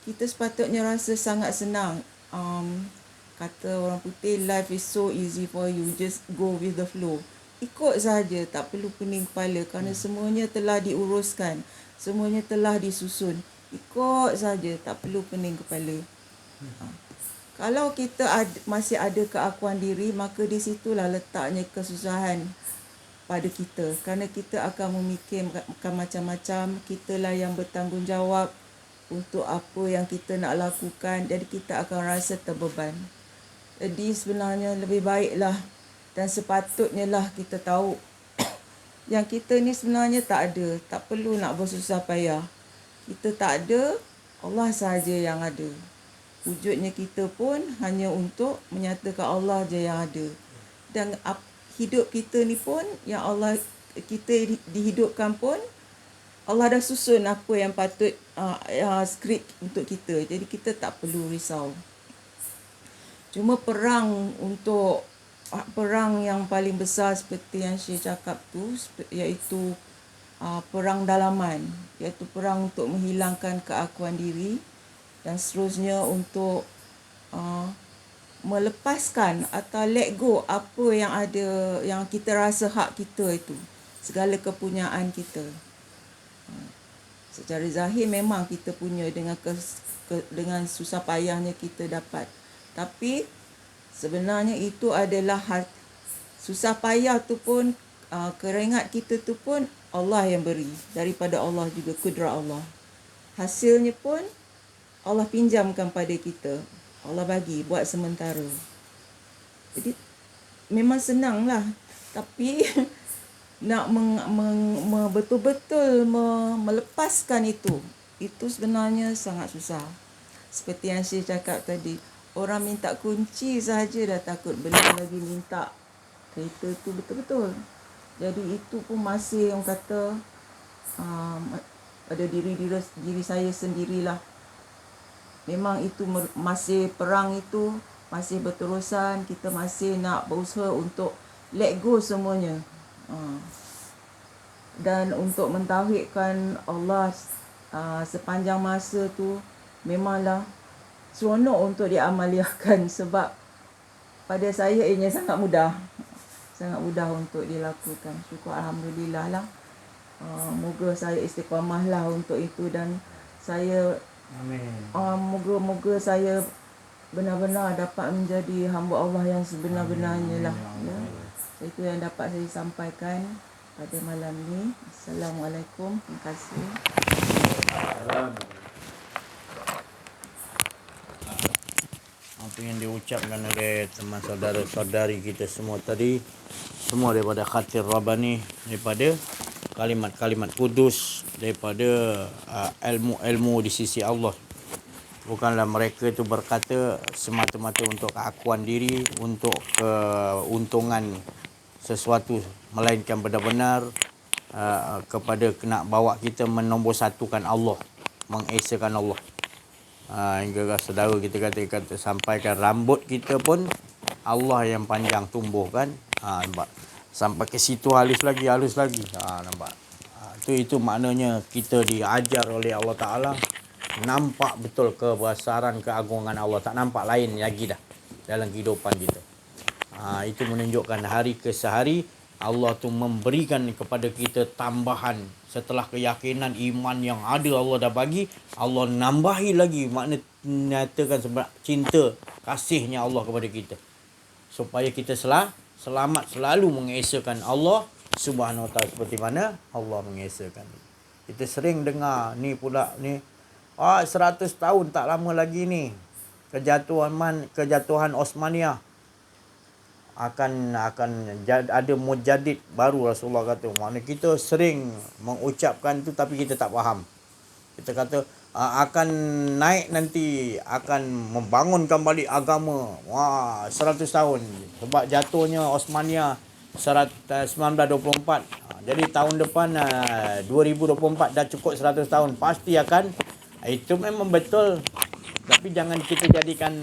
kita sepatutnya rasa sangat senang. Kata orang putih, life is so easy for you, just go with the flow. Ikut sahaja, tak perlu pening kepala, kerana semuanya telah diuruskan, semuanya telah disusun. Ikut saja, tak perlu pening kepala. Kalau kita masih ada keakuan diri, maka di situlah letaknya kesusahan pada kita, kerana kita akan memikirkan macam-macam. Kitalah yang bertanggungjawab untuk apa yang kita nak lakukan, jadi kita akan rasa terbeban. Jadi sebenarnya lebih baiklah dan sepatutnya lah kita tahu yang kita ni sebenarnya tak ada, tak perlu nak bersusah payah. Kita tak ada, Allah sahaja yang ada. Wujudnya kita pun hanya untuk menyatakan Allah je yang ada. Dan hidup kita ni pun, yang Allah, kita dihidupkan pun, Allah dah susun apa yang patut skrip untuk kita. Jadi kita tak perlu risau. Cuma perang yang paling besar seperti yang Syekh cakap tu, iaitu perang dalaman, iaitu perang untuk menghilangkan keakuan diri, dan seterusnya untuk melepaskan atau let go apa yang ada, yang kita rasa hak kita itu, segala kepunyaan kita. Secara zahir memang kita punya dengan susah payahnya kita dapat. Tapi sebenarnya itu adalah susah payah tu pun, keringat kita tu pun Allah yang beri. Daripada Allah juga, kudrat Allah. Hasilnya pun Allah pinjamkan pada kita. Allah bagi buat sementara. Jadi memang senanglah. Tapi nak betul-betul melepaskan itu sebenarnya sangat susah. Seperti yang Syekh cakap tadi, orang minta kunci sahaja dah takut, belum lagi minta kereta tu betul-betul. Jadi itu pun masih orang kata pada diri saya sendirilah. Memang itu masih perang itu masih berterusan, kita masih nak berusaha untuk let go semuanya. Dan untuk mentauhidkan Allah sepanjang masa tu memanglah seronok untuk diamaliahkan, sebab pada saya ianya sangat mudah untuk dilakukan. Syukur alhamdulillah lah. Moga saya istiqamah lah untuk itu, dan saya moga saya benar-benar dapat menjadi hamba Allah yang sebenar-benarnya lah. Ya. Itu yang dapat saya sampaikan pada malam ni. Assalamualaikum. Terima kasih. Apa yang diucapkan oleh teman saudara-saudari kita semua tadi, semua daripada khatir Rabbani, daripada kalimat-kalimat kudus, daripada ilmu-ilmu di sisi Allah. Bukanlah mereka itu berkata semata-mata untuk keakuan diri, untuk keuntungan sesuatu, melainkan benar-benar kepada nak bawa kita menomorsatukan Allah, mengesakan Allah. Hingga saudara kita sampaikan rambut kita pun Allah yang panjang tumbuhkan. Sampai ke situ halus lagi. Nampak. Itu maknanya kita diajar oleh Allah Ta'ala. Nampak betul kebesaran, keagungan Allah. Tak nampak lain lagi dah dalam kehidupan kita. Itu menunjukkan hari ke sehari Allah tu memberikan kepada kita tambahan. Setelah keyakinan iman yang ada Allah dah bagi, Allah nambahi lagi. Makna nyatakan sebab cinta, kasihnya Allah kepada kita. Supaya kita selamat selalu mengesahkan Allah Subhanahu Wa Taala seperti mana Allah mengesahkan. Kita sering dengar ni pula ni 100 tahun tak lama lagi ni kejatuhan Osmaniyah akan ada mujaddid baru. Rasulullah kata, makna kita sering mengucapkan tu tapi kita tak faham. Kita kata akan naik nanti, akan membangunkan balik agama. 100 tahun sebab jatuhnya Osmaniyah 1924. Jadi tahun depan 2024 dah cukup 100 tahun. Pasti akan, itu memang betul. Tapi jangan kita jadikan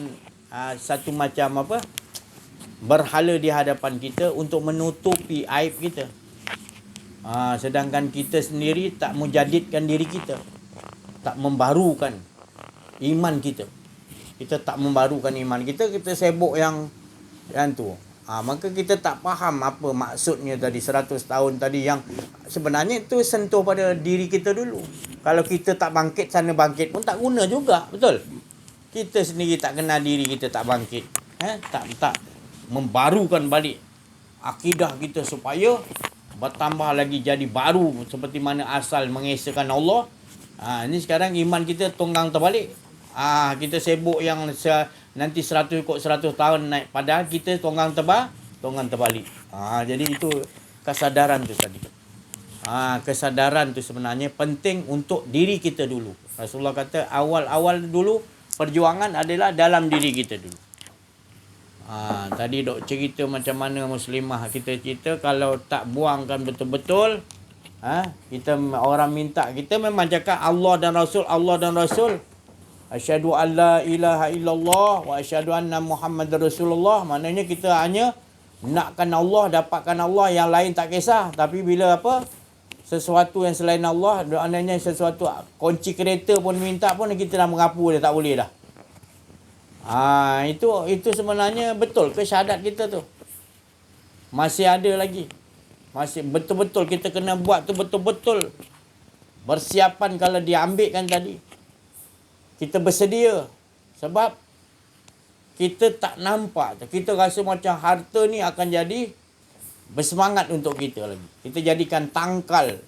satu macam berhala di hadapan kita untuk menutupi aib kita. Sedangkan kita sendiri tak menjadidkan diri kita, tak membarukan iman kita. Kita tak membarukan iman kita, kita sibuk yang tu. Maka kita tak faham apa maksudnya tadi 100 tahun tadi, yang sebenarnya itu sentuh pada diri kita dulu. Kalau kita tak bangkit sana bangkit pun tak guna juga, betul? Kita sendiri tak kenal diri kita, tak bangkit. Tak membarukan balik akidah kita supaya bertambah lagi jadi baru seperti mana asal mengesahkan Allah. Ini sekarang iman kita tunggang terbalik. Kita sibuk yang nanti 100 tahun naik, padahal kita tunggang terbalik. Jadi itu kesadaran tu tadi. Kesadaran tu sebenarnya penting untuk diri kita dulu. Rasulullah kata awal-awal dulu perjuangan adalah dalam diri kita dulu. Tadi dok cerita macam mana muslimah kita cerita, kalau tak buangkan betul-betul, kita orang minta, kita memang cakap Allah dan Rasul. Asyhadu an la ilaha illallah wa asyhadu anna Muhammadar Rasulullah. Maknanya kita hanya nakkan Allah, dapatkan Allah, yang lain tak kisah. Tapi bila sesuatu yang selain Allah, maknanya sesuatu kunci kereta pun minta pun kita dah mengapu dah, tak boleh dah. Itu sebenarnya betul ke syahadat kita tu? Masih ada lagi. Masih betul-betul kita kena buat tu betul-betul. Persiapan kalau diambilkan tadi. Kita bersedia. Sebab kita tak nampak. Kita rasa macam harta ni akan jadi bersemangat untuk kita lagi. Kita jadikan tangkal.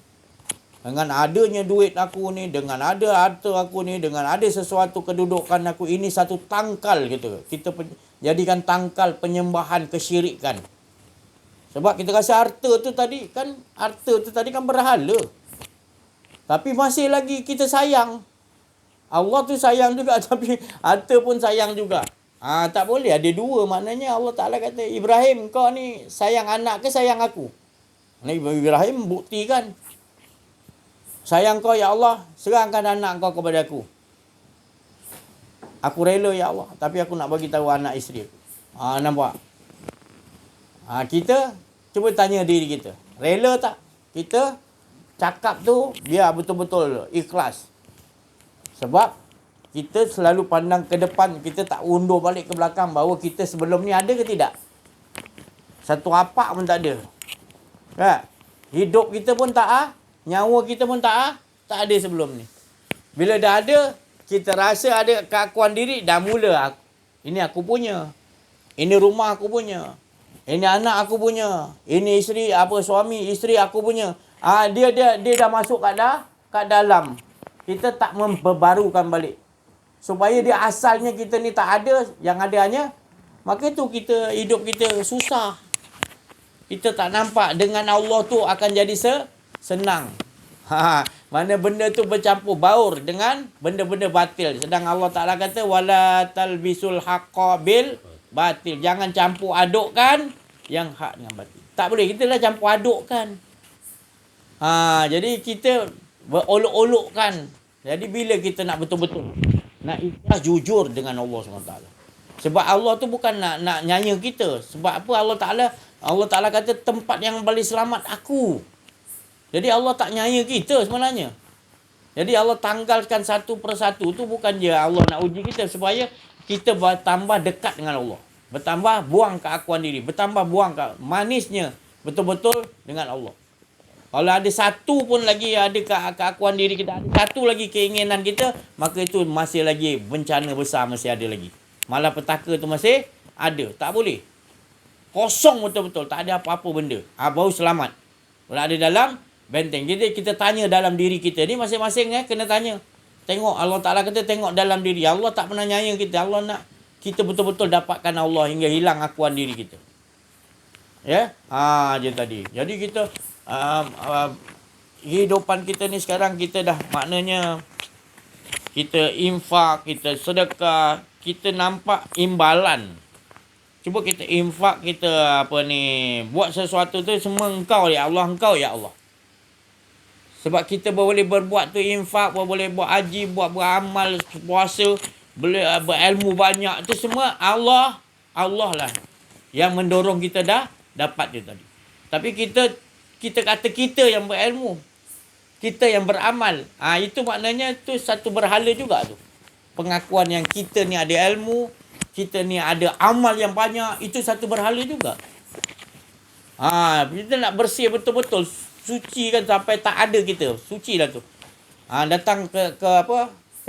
Dengan adanya duit aku ni, dengan ada harta aku ni, dengan ada sesuatu kedudukan aku, ini satu tangkal gitu. Kita jadikan tangkal penyembahan kesyirikan. Sebab kita rasa harta tu tadi kan berhala. Tapi masih lagi kita sayang. Allah tu sayang juga, tapi harta pun sayang juga. Tak boleh ada dua. Maknanya Allah Ta'ala kata, Ibrahim, kau ni sayang anak ke sayang aku? Ibrahim buktikan. Sayang kau ya Allah, serahkan anak kau kepada aku. Aku rela ya Allah, tapi aku nak bagi tahu anak isteri aku. Nampak? Kita cuba tanya diri kita, rela tak? Kita cakap tu biar betul-betul ikhlas. Sebab kita selalu pandang ke depan, kita tak undur balik ke belakang bahawa kita sebelum ni ada ke tidak. Satu apak pun tak ada. Kan? Hidup kita pun tak nyawa kita pun tak ada sebelum ni. Bila dah ada, kita rasa ada keakuan diri, dah mula. Ini aku punya. Ini rumah aku punya. Ini anak aku punya. Ini suami isteri aku punya. Dia dah masuk kat dalam. Kita tak memperbarukan balik. Supaya dia asalnya kita ni tak ada, yang ada hanya. Maka tu hidup kita susah. Kita tak nampak dengan Allah tu akan jadi senang. Mana benda tu bercampur baur dengan benda-benda batil. Sedang Allah Ta'ala kata wala talbisul haqqa bil batil. Jangan campur adukkan yang hak dengan batil. Tak boleh, kita dah campur adukkan. Jadi kita berolok-olokkan. Jadi bila kita nak betul-betul nak ikhlas jujur dengan Allah SWT. Sebab Allah tu bukan nak nyanya kita. Sebab apa Allah Ta'ala kata tempat yang paling selamat aku. Jadi Allah tak nyaya kita sebenarnya. Jadi Allah tanggalkan satu persatu tu bukan je Allah nak uji kita supaya kita bertambah dekat dengan Allah. Bertambah buang keakuan diri. Bertambah buang manisnya betul-betul dengan Allah. Kalau ada satu pun lagi ada keakuan diri kita, ada satu lagi keinginan kita, maka itu masih lagi bencana besar masih ada lagi. Malapetaka tu masih ada. Tak boleh. Kosong betul-betul. Tak ada apa-apa benda. Baru selamat. Kalau ada dalam benteng. Jadi kita tanya dalam diri kita ni masing-masing kena tanya. Tengok Allah Ta'ala kata tengok dalam diri. Allah tak pernah nyaya kita. Allah nak kita betul-betul dapatkan Allah hingga hilang akuan diri kita. Ya? Je tadi. Jadi kita kehidupan kita ni sekarang kita dah maknanya kita infak, kita sedekah, kita nampak imbalan. Cuba kita infak, kita buat sesuatu tu semua engkau ya Allah, engkau ya Allah. Sebab kita boleh berbuat tu infak, boleh buat haji, buat beramal, puasa, boleh berilmu banyak. Itu semua Allah lah yang mendorong kita dah dapat dia tadi. Tapi kita kata kita yang berilmu, kita yang beramal. Itu maknanya tu satu berhala juga tu. Pengakuan yang kita ni ada ilmu, kita ni ada amal yang banyak, itu satu berhala juga. Kita nak bersih betul-betul, suci kan sampai tak ada kita, suci lah tu. Datang ke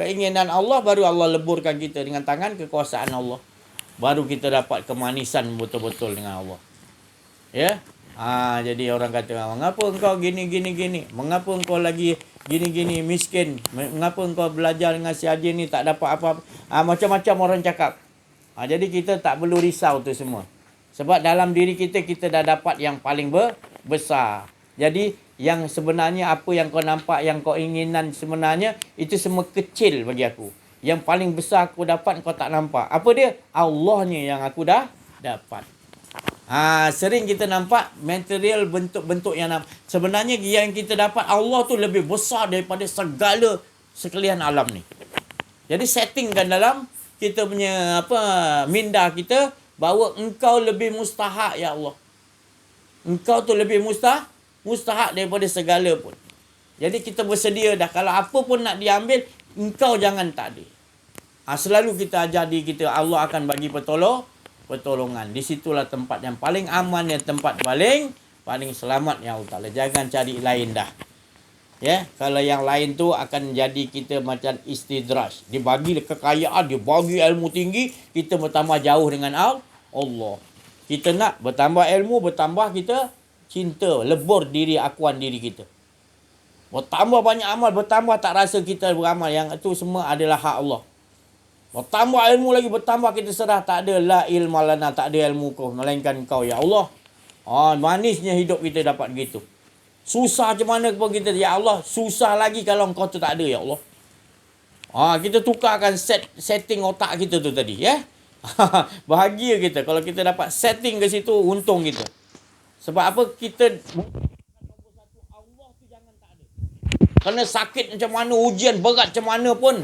keinginan Allah, baru Allah leburkan kita dengan tangan kekuasaan Allah. Baru kita dapat kemanisan betul-betul dengan Allah. Ya. Jadi orang kata, mengapa engkau gini. Mengapa engkau lagi gini miskin. Mengapa engkau belajar dengan si Haji ni tak dapat apa-apa. Macam-macam orang cakap. Jadi kita tak perlu risau tu semua. Sebab dalam diri kita dah dapat yang paling besar. Jadi yang sebenarnya apa yang kau nampak, yang kau inginan sebenarnya, itu semua kecil bagi aku. Yang paling besar aku dapat kau tak nampak. Apa dia? Allahnya yang aku dah dapat. Sering kita nampak material bentuk-bentuk yang sebenarnya yang kita dapat Allah tu lebih besar daripada segala sekalian alam ni. Jadi settingkan dalam kita punya minda kita bahawa engkau lebih mustahak ya Allah. Engkau tu lebih mustahak daripada segala pun. Jadi kita bersedia dah, kalau apa pun nak diambil, engkau jangan tak ada. Selalu kita ajar diri kita Allah akan bagi pertolongan. Di situlah tempat yang paling aman, yang tempat paling selamat ya Allah Ta'ala. Jangan cari lain dah. Ya, kalau yang lain tu akan jadi kita macam istidraj. Dia bagi kekayaan, dia bagi ilmu tinggi, kita bertambah jauh dengan Allah. Kita nak bertambah ilmu, bertambah kita cinta, lebur diri, akuan diri kita. Bertambah banyak amal, bertambah tak rasa kita beramal. Yang itu semua adalah hak Allah. Bertambah ilmu lagi, bertambah kita serah. Tak ada la ilma lana, tak ada ilmu kau, melainkan kau ya Allah. Manisnya hidup kita dapat gitu. Susah macam mana pun kita, ya Allah, susah lagi kalau engkau tu tak ada ya Allah. Kita tukarkan setting otak kita tu tadi ya. Bahagia kita kalau kita dapat setting ke situ, untung kita. Sebab apa? Kita Allah tu jangan tak ada. Kerana sakit macam mana, ujian berat macam mana pun,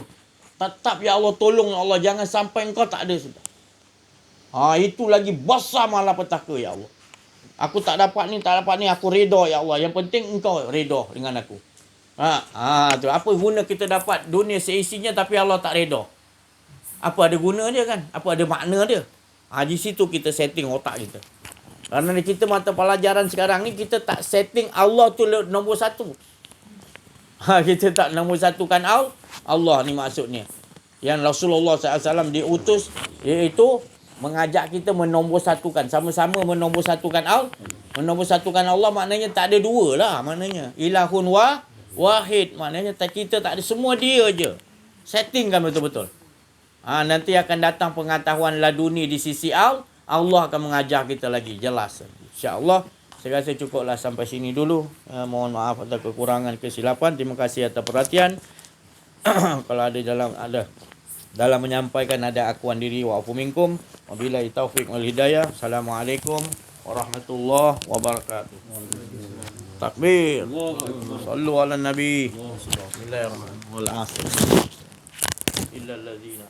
tetap ya Allah, tolong ya Allah, jangan sampai engkau tak ada sudah. Itu lagi besar malapetaka ya Allah. Aku tak dapat ni, aku reda ya Allah. Yang penting engkau reda dengan aku. Tu apa guna kita dapat dunia seisinya tapi Allah tak reda? Apa ada guna dia kan? Apa ada makna dia? Di situ kita setting otak kita. Kerana kita mata pelajaran sekarang ni kita tak setting Allah tu nombor satu. Kita tak nombor satukan Allah ni maksudnya. Yang Rasulullah SAW diutus iaitu mengajak kita menombor-satukan, sama-sama menombor-satukan Allah. Menombor-satukan Allah maknanya tak ada dua lah maknanya. Ilahun wahid maknanya kita tak ada, semua dia je. Settingkan betul-betul. Nanti akan datang pengetahuan laduni di sisi Allah akan mengajar kita lagi jelas. InsyaAllah saya rasa cukuplah sampai sini dulu. Mohon maaf atas kekurangan kesilapan. Terima kasih atas perhatian. Kalau ada dalam menyampaikan ada akuan diri wa afu minkum. Wabillahi taufiq wal hidayah. Assalamualaikum warahmatullahi wabarakatuh. Takbir. Sallu ala nabi. Bismillahirrahmanirrahim. Wal asr. Illa allazina